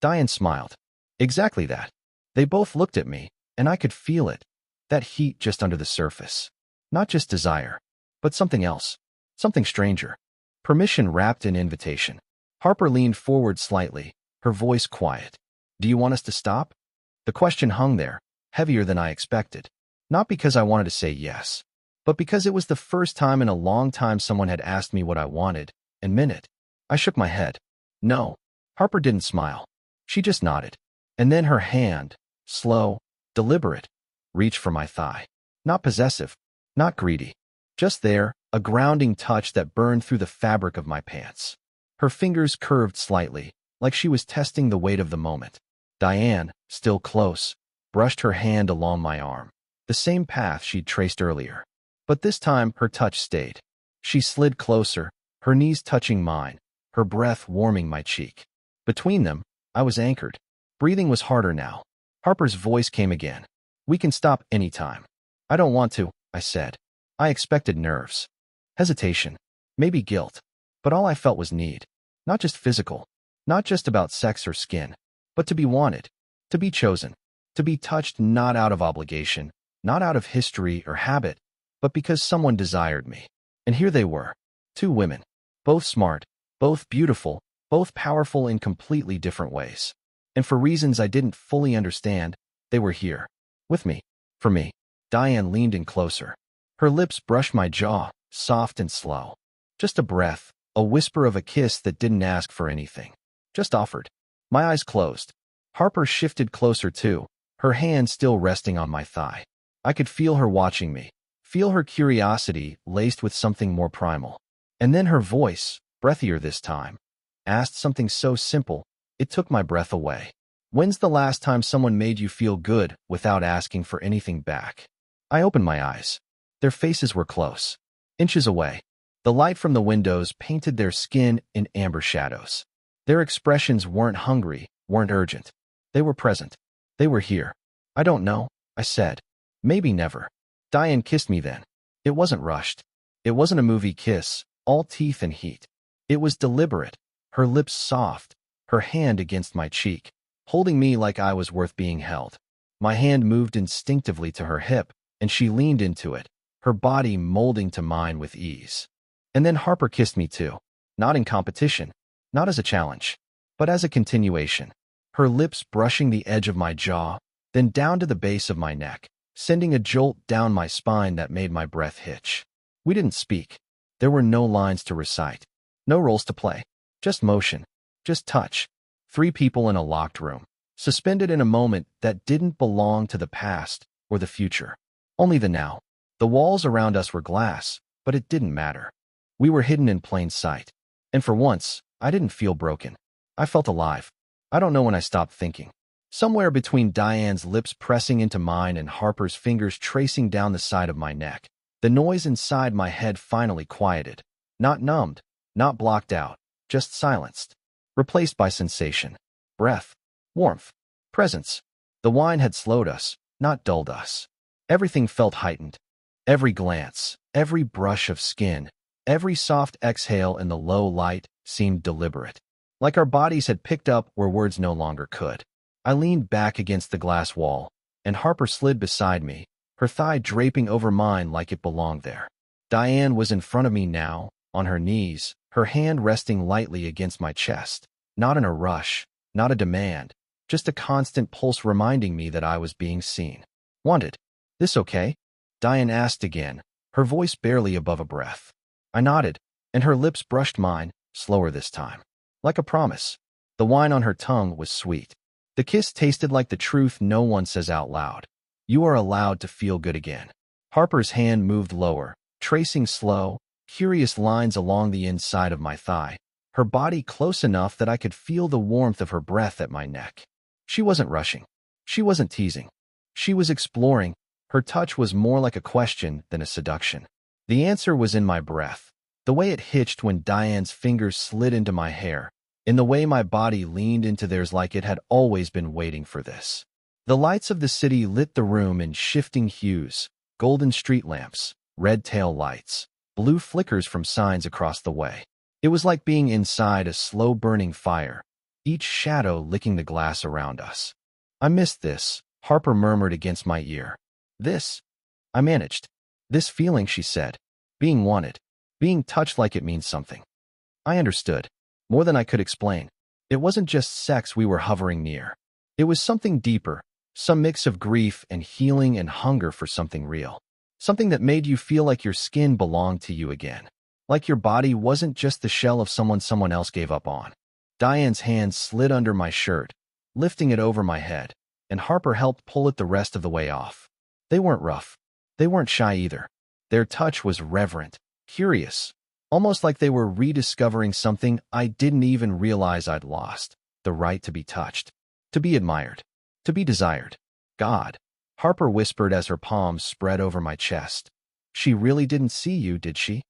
Diane smiled. Exactly that. They both looked at me, and I could feel it. That heat just under the surface. Not just desire, but something else. Something stranger. Permission wrapped in invitation. Harper leaned forward slightly, her voice quiet. Do you want us to stop? The question hung there, heavier than I expected. Not because I wanted to say yes, but because it was the first time in a long time someone had asked me what I wanted, and meant it. I shook my head. No. Harper didn't smile. She just nodded. And then her hand, slow, deliberate, reached for my thigh. Not possessive, not greedy. Just there, a grounding touch that burned through the fabric of my pants. Her fingers curved slightly, like she was testing the weight of the moment. Diane, still close, brushed her hand along my arm, the same path she'd traced earlier. But this time, her touch stayed. She slid closer, her knees touching mine, her breath warming my cheek. Between them, I was anchored. Breathing was harder now. Harper's voice came again. We can stop anytime. I don't want to, I said. I expected nerves. Hesitation. Maybe guilt. But all I felt was need. Not just physical. Not just about sex or skin. But to be wanted. To be chosen. To be touched not out of obligation. Not out of history or habit. But because someone desired me. And here they were. Two women. Both smart. Both beautiful. Both powerful in completely different ways. And for reasons I didn't fully understand, they were here. With me. For me. Diane leaned in closer. Her lips brushed my jaw, soft and slow. Just a breath, a whisper of a kiss that didn't ask for anything. Just offered. My eyes closed. Harper shifted closer too, her hand still resting on my thigh. I could feel her watching me, feel her curiosity laced with something more primal. And then her voice, breathier this time, asked something so simple, it took my breath away. When's the last time someone made you feel good without asking for anything back? I opened my eyes. Their faces were close. Inches away. The light from the windows painted their skin in amber shadows. Their expressions weren't hungry, weren't urgent. They were present. They were here. I don't know, I said. Maybe never. Diane kissed me then. It wasn't rushed. It wasn't a movie kiss, all teeth and heat. It was deliberate, her lips soft, her hand against my cheek, holding me like I was worth being held. My hand moved instinctively to her hip, and she leaned into it, her body molding to mine with ease. And then Harper kissed me too, not in competition, not as a challenge, but as a continuation. her lips brushing the edge of my jaw, then down to the base of my neck, sending a jolt down my spine that made my breath hitch. We didn't speak. There were no lines to recite, no roles to play, just motion, just touch. Three people in a locked room, suspended in a moment that didn't belong to the past or the future, only the now. The walls around us were glass, but it didn't matter. We were hidden in plain sight. And for once, I didn't feel broken. I felt alive. I don't know when I stopped thinking. Somewhere between Diane's lips pressing into mine and Harper's fingers tracing down the side of my neck, the noise inside my head finally quieted. Not numbed, not blocked out, just silenced. Replaced by sensation, breath, warmth, presence. The wine had slowed us, not dulled us. Everything felt heightened. Every glance, every brush of skin, every soft exhale in the low light seemed deliberate, like our bodies had picked up where words no longer could. I leaned back against the glass wall, and Harper slid beside me, her thigh draping over mine like it belonged there. Diane was in front of me now, on her knees, her hand resting lightly against my chest. Not in a rush, not a demand, just a constant pulse reminding me that I was being seen. Wanted. This okay? Diane asked again, her voice barely above a breath. I nodded, and her lips brushed mine, slower this time. Like a promise. The wine on her tongue was sweet. The kiss tasted like the truth no one says out loud. You are allowed to feel good again. Harper's hand moved lower, tracing slow, curious lines along the inside of my thigh, her body close enough that I could feel the warmth of her breath at my neck. She wasn't rushing. She wasn't teasing. She was exploring. Her touch was more like a question than a seduction. The answer was in my breath, the way it hitched when Diane's fingers slid into my hair, in the way my body leaned into theirs like it had always been waiting for this. The lights of the city lit the room in shifting hues, golden street lamps, red tail lights, blue flickers from signs across the way. It was like being inside a slow-burning fire, each shadow licking the glass around us. I missed this, Harper murmured against my ear. This? I managed. This feeling, she said. Being wanted. Being touched like it means something. I understood. More than I could explain. It wasn't just sex we were hovering near. It was something deeper, some mix of grief and healing and hunger for something real. Something that made you feel like your skin belonged to you again. Like your body wasn't just the shell of someone else gave up on. Diane's hand slid under my shirt, lifting it over my head, and Harper helped pull it the rest of the way off. They weren't rough. They weren't shy either. Their touch was reverent, curious, almost like they were rediscovering something I didn't even realize I'd lost, the right to be touched, to be admired, to be desired. God, Harper whispered as her palms spread over my chest. She really didn't see you, did she?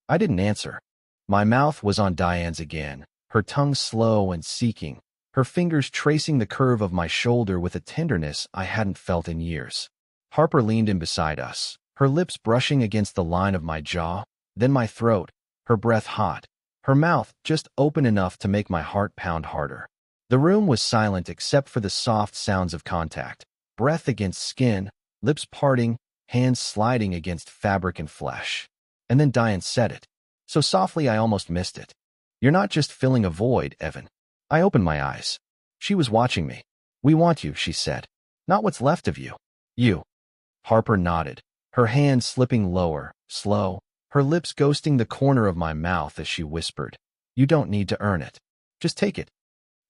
I didn't answer. My mouth was on Diane's again, her tongue slow and seeking, her fingers tracing the curve of my shoulder with a tenderness I hadn't felt in years. Harper leaned in beside us, her lips brushing against the line of my jaw, then my throat, her breath hot, her mouth just open enough to make my heart pound harder. The room was silent except for the soft sounds of contact, breath against skin, lips parting, hands sliding against fabric and flesh. And then Diane said it, so softly I almost missed it. You're not just filling a void, Evan. I opened my eyes. She was watching me. We want you, she said. Not what's left of you. You. Harper nodded, her hand slipping lower, slow, her lips ghosting the corner of my mouth as she whispered, You don't need to earn it. Just take it.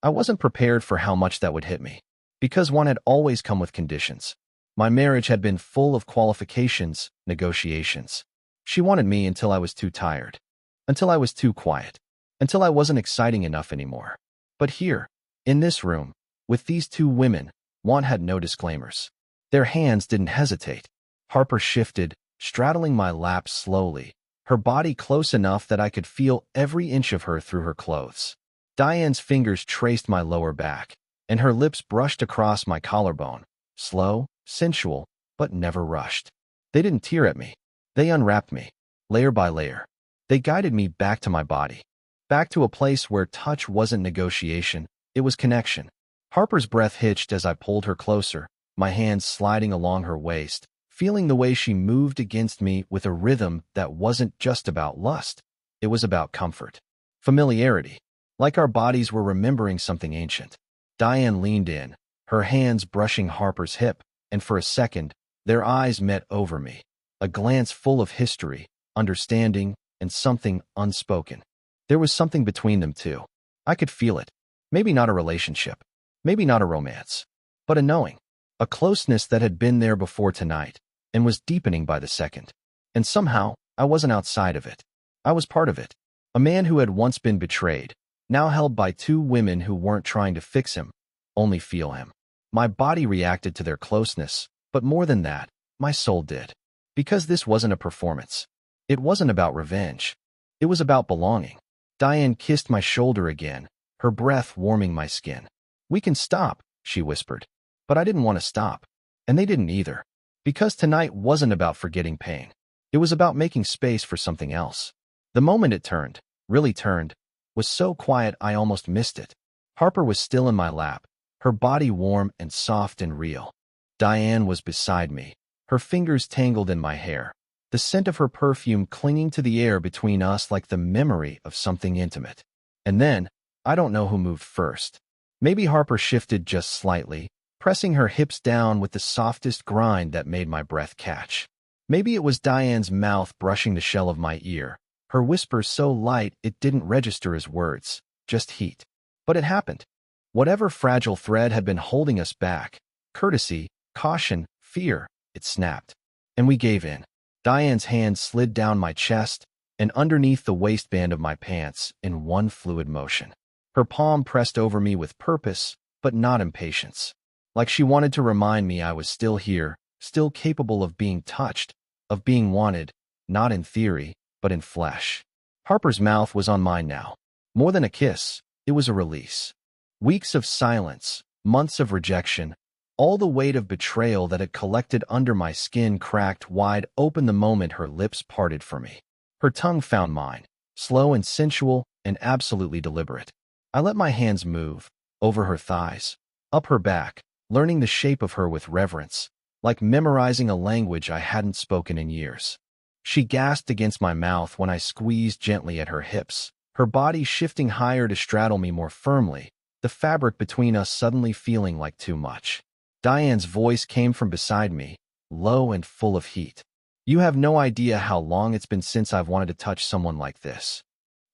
I wasn't prepared for how much that would hit me, because one had always come with conditions. My marriage had been full of qualifications, negotiations. She wanted me until I was too tired, until I was too quiet, until I wasn't exciting enough anymore. But here, in this room, with these two women, want had no disclaimers. Their hands didn't hesitate. Harper shifted, straddling my lap slowly, her body close enough that I could feel every inch of her through her clothes. Diane's fingers traced my lower back, and her lips brushed across my collarbone, slow, sensual, but never rushed. They didn't tear at me. They unwrapped me, layer by layer. They guided me back to my body, back to a place where touch wasn't negotiation, it was connection. Harper's breath hitched as I pulled her closer, my hands sliding along her waist, feeling the way she moved against me with a rhythm that wasn't just about lust. It was about comfort, familiarity, like our bodies were remembering something ancient. Diane leaned in, her hands brushing Harper's hip, and for a second, their eyes met over me. A glance full of history, understanding, and something unspoken. There was something between them too. I could feel it. Maybe not a relationship. Maybe not a romance. But a knowing. A closeness that had been there before tonight, and was deepening by the second. And somehow, I wasn't outside of it. I was part of it. A man who had once been betrayed, now held by two women who weren't trying to fix him, only feel him. My body reacted to their closeness, but more than that, my soul did. Because this wasn't a performance. It wasn't about revenge. It was about belonging. Diane kissed my shoulder again, her breath warming my skin. "We can stop," she whispered. But I didn't want to stop. And they didn't either. Because tonight wasn't about forgetting pain. It was about making space for something else. The moment it turned, really turned, was so quiet I almost missed it. Harper was still in my lap, her body warm and soft and real. Diane was beside me, her fingers tangled in my hair, the scent of her perfume clinging to the air between us like the memory of something intimate. And then, I don't know who moved first. Maybe Harper shifted just slightly, pressing her hips down with the softest grind that made my breath catch. Maybe it was Diane's mouth brushing the shell of my ear, her whisper so light it didn't register as words, just heat. But it happened. Whatever fragile thread had been holding us back, courtesy, caution, fear, it snapped. And we gave in. Diane's hand slid down my chest and underneath the waistband of my pants in one fluid motion. Her palm pressed over me with purpose, but not impatience. Like she wanted to remind me I was still here, still capable of being touched, of being wanted, not in theory, but in flesh. Harper's mouth was on mine now. More than a kiss, it was a release. Weeks of silence, months of rejection, all the weight of betrayal that had collected under my skin cracked wide open the moment her lips parted for me. Her tongue found mine, slow and sensual and absolutely deliberate. I let my hands move, over her thighs, up her back, learning the shape of her with reverence, like memorizing a language I hadn't spoken in years. She gasped against my mouth when I squeezed gently at her hips, her body shifting higher to straddle me more firmly, the fabric between us suddenly feeling like too much. Diane's voice came from beside me, low and full of heat. "You have no idea how long it's been since I've wanted to touch someone like this."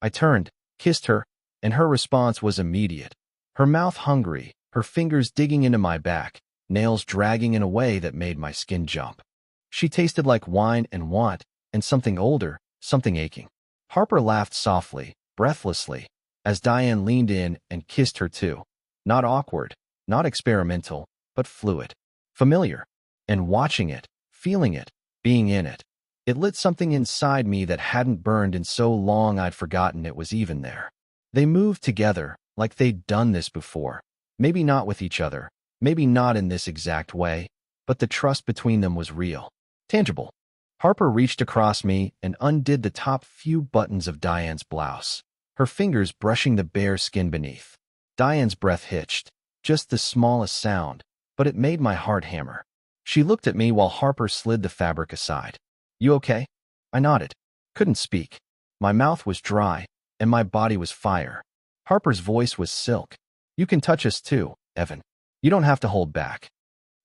I turned, kissed her, and her response was immediate. Her mouth hungry, her fingers digging into my back, nails dragging in a way that made my skin jump. She tasted like wine and want, and something older, something aching. Harper laughed softly, breathlessly, as Diane leaned in and kissed her too. Not awkward, not experimental, but fluid. Familiar. And watching it, feeling it, being in it. It lit something inside me that hadn't burned in so long I'd forgotten it was even there. They moved together, like they'd done this before. Maybe not with each other, maybe not in this exact way, but the trust between them was real. Tangible. Harper reached across me and undid the top few buttons of Diane's blouse, her fingers brushing the bare skin beneath. Diane's breath hitched, just the smallest sound, but it made my heart hammer. She looked at me while Harper slid the fabric aside. "You okay?" I nodded. Couldn't speak. My mouth was dry, and my body was fire. Harper's voice was silk. "You can touch us too, Evan. You don't have to hold back."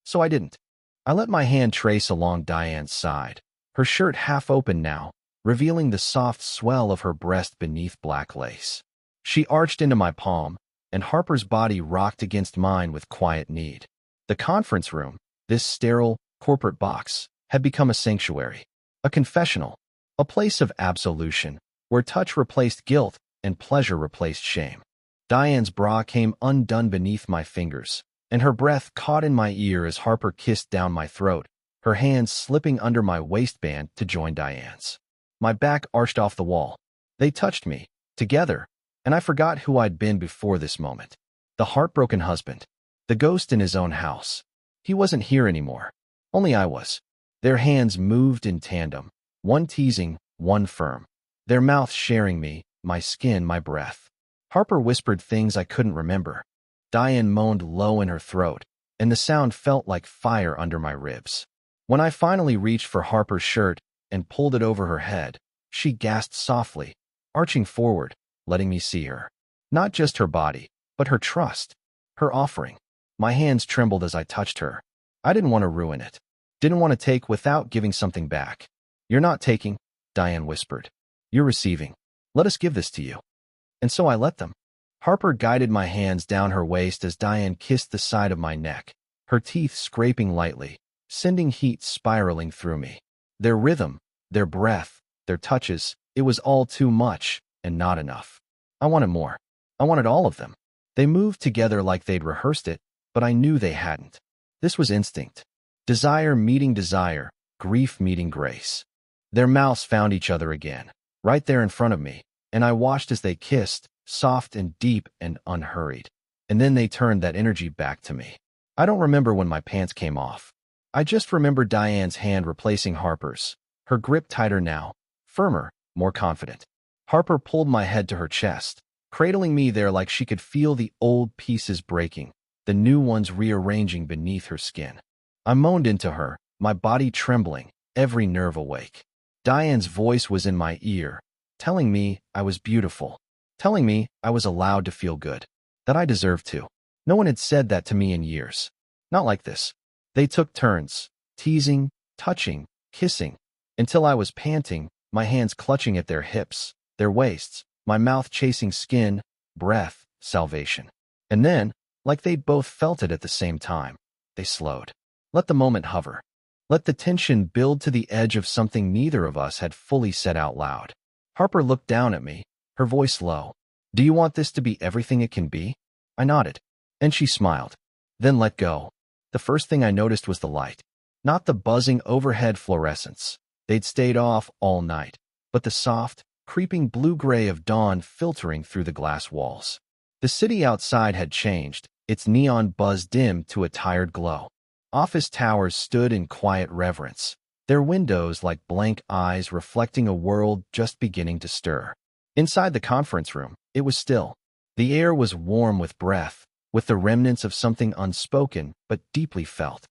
So I didn't. I let my hand trace along Diane's side, her shirt half open now, revealing the soft swell of her breast beneath black lace. She arched into my palm, and Harper's body rocked against mine with quiet need. The conference room, this sterile, corporate box, had become a sanctuary, a confessional, a place of absolution, where touch replaced guilt and pleasure replaced shame. Diane's bra came undone beneath my fingers, and her breath caught in my ear as Harper kissed down my throat, her hands slipping under my waistband to join Diane's. My back arched off the wall. They touched me, together, and I forgot who I'd been before this moment. The heartbroken husband, the ghost in his own house. He wasn't here anymore. Only I was. Their hands moved in tandem, one teasing, one firm. Their mouths sharing me, my skin, my breath. Harper whispered things I couldn't remember. Diane moaned low in her throat, and the sound felt like fire under my ribs. When I finally reached for Harper's shirt and pulled it over her head, she gasped softly, arching forward, letting me see her. Not just her body, but her trust. Her offering. My hands trembled as I touched her. I didn't want to ruin it. Didn't want to take without giving something back. You're not taking, Diane whispered. You're receiving. Let us give this to you. And so I let them. Harper guided my hands down her waist as Diane kissed the side of my neck, her teeth scraping lightly, sending heat spiraling through me. Their rhythm, their breath, their touches, it was all too much and not enough. I wanted more. I wanted all of them. They moved together like they'd rehearsed it, but I knew they hadn't. This was instinct. Desire meeting desire, grief meeting grace. Their mouths found each other again, right there in front of me, and I watched as they kissed, soft and deep and unhurried. And then they turned that energy back to me. I don't remember when my pants came off. I just remember Diane's hand replacing Harper's, her grip tighter now, firmer, more confident. Harper pulled my head to her chest, cradling me there like she could feel the old pieces breaking, the new ones rearranging beneath her skin. I moaned into her, my body trembling, every nerve awake. Diane's voice was in my ear, telling me I was beautiful, telling me I was allowed to feel good, that I deserved to. No one had said that to me in years. Not like this. They took turns, teasing, touching, kissing, until I was panting, my hands clutching at their hips, their waists, my mouth chasing skin, breath, salvation. And then, like they'd both felt it at the same time, they slowed. Let the moment hover. Let the tension build to the edge of something neither of us had fully said out loud. Harper looked down at me, her voice low. Do you want this to be everything it can be? I nodded, and she smiled. Then let go. The first thing I noticed was the light. Not the buzzing overhead fluorescents. They'd stayed off all night, but the soft, creeping blue-gray of dawn filtering through the glass walls. The city outside had changed, its neon buzz dimmed to a tired glow. Office towers stood in quiet reverence, their windows like blank eyes reflecting a world just beginning to stir. Inside the conference room, it was still. The air was warm with breath, with the remnants of something unspoken but deeply felt.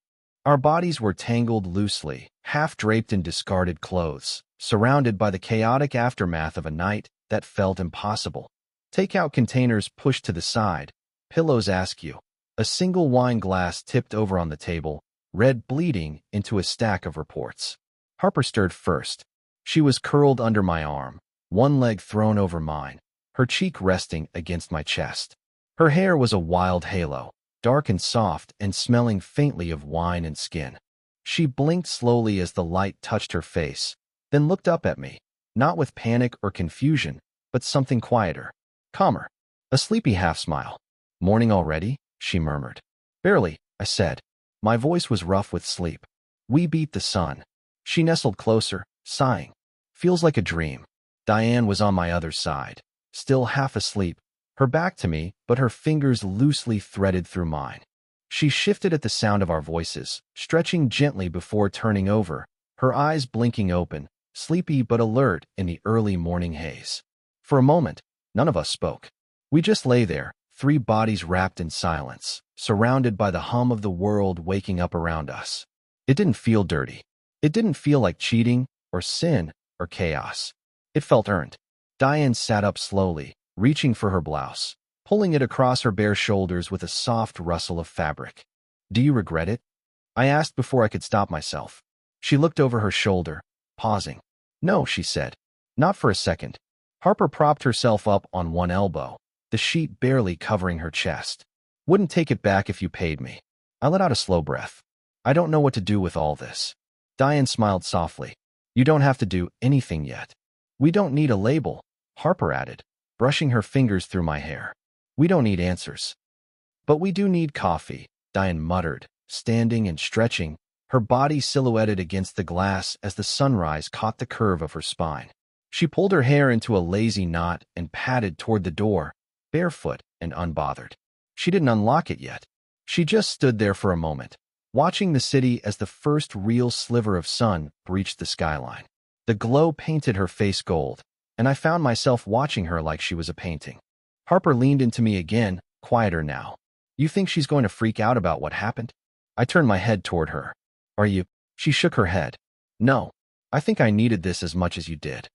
Our bodies were tangled loosely, half-draped in discarded clothes, surrounded by the chaotic aftermath of a night that felt impossible. Takeout containers pushed to the side, pillows askew, a single wine glass tipped over on the table, red bleeding into a stack of reports. Harper stirred first. She was curled under my arm, one leg thrown over mine, her cheek resting against my chest. Her hair was a wild halo, dark and soft and smelling faintly of wine and skin. She blinked slowly as the light touched her face, then looked up at me, not with panic or confusion, but something quieter, calmer, a sleepy half-smile. Morning already? She murmured. Barely, I said. My voice was rough with sleep. We beat the sun. She nestled closer, sighing. Feels like a dream. Diane was on my other side, still half asleep, her back to me, but her fingers loosely threaded through mine. She shifted at the sound of our voices, stretching gently before turning over, her eyes blinking open, sleepy but alert in the early morning haze. For a moment, none of us spoke. We just lay there, three bodies wrapped in silence, surrounded by the hum of the world waking up around us. It didn't feel dirty. It didn't feel like cheating, or sin, or chaos. It felt earned. Diane sat up slowly, reaching for her blouse, pulling it across her bare shoulders with a soft rustle of fabric. Do you regret it? I asked before I could stop myself. She looked over her shoulder, pausing. No, she said. Not for a second. Harper propped herself up on one elbow, the sheet barely covering her chest. Wouldn't take it back if you paid me. I let out a slow breath. I don't know what to do with all this. Diane smiled softly. You don't have to do anything yet. We don't need a label, Harper added, brushing her fingers through my hair. We don't need answers. But we do need coffee, Diane muttered, standing and stretching, her body silhouetted against the glass as the sunrise caught the curve of her spine. She pulled her hair into a lazy knot and padded toward the door, barefoot and unbothered. She didn't unlock it yet. She just stood there for a moment, watching the city as the first real sliver of sun breached the skyline. The glow painted her face gold, and I found myself watching her like she was a painting. Harper leaned into me again, quieter now. You think she's going to freak out about what happened? I turned my head toward her. Are you? She shook her head. No, I think I needed this as much as you did.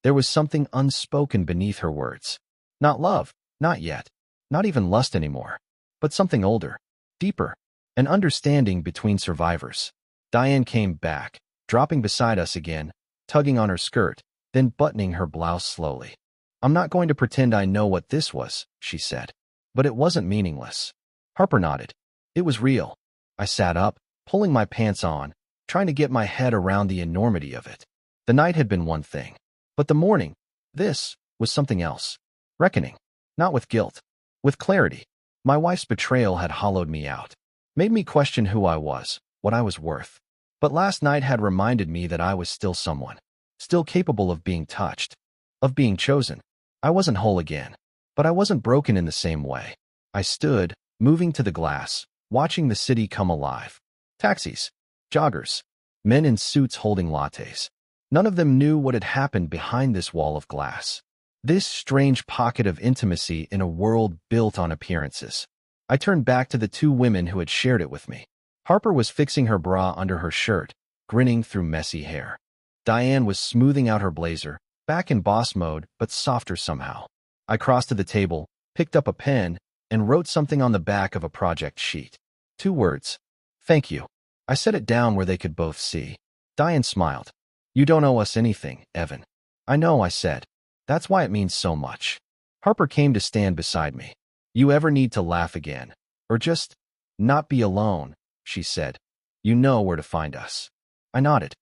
There was something unspoken beneath her words. Not love, not yet, not even lust anymore. but something older, deeper, an understanding between survivors. Diane came back, dropping beside us again, tugging on her skirt, then buttoning her blouse slowly. I'm not going to pretend I know what this was, she said. But it wasn't meaningless. Harper nodded. It was real. I sat up, pulling my pants on, trying to get my head around the enormity of it. The night had been one thing, but the morning, this, was something else. Reckoning. Not with guilt. With clarity. My wife's betrayal had hollowed me out, made me question who I was, what I was worth. But last night had reminded me that I was still someone, still capable of being touched, of being chosen. I wasn't whole again, but I wasn't broken in the same way. I stood, moving to the glass, watching the city come alive. Taxis, joggers, men in suits holding lattes. None of them knew what had happened behind this wall of glass. This strange pocket of intimacy in a world built on appearances. I turned back to the two women who had shared it with me. Harper was fixing her bra under her shirt, grinning through messy hair. Diane was smoothing out her blazer, back in boss mode, but softer somehow. I crossed to the table, picked up a pen, and wrote something on the back of a project sheet. 2 words. Thank you. I set it down where they could both see. Diane smiled. You don't owe us anything, Evan. I know, I said. That's why it means so much. Harper came to stand beside me. You ever need to laugh again, or just not be alone, she said. You know where to find us. I nodded.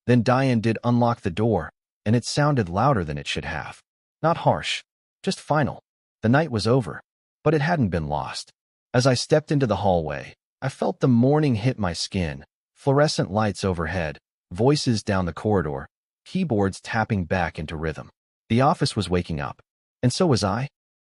Then Diane did unlock the door, and it sounded louder than it should have. Not harsh, just final. The night was over, but it hadn't been lost. As I stepped into the hallway, I felt the morning hit my skin, fluorescent lights overhead, voices down the corridor, keyboards tapping back into rhythm. The office was waking up, and so was I.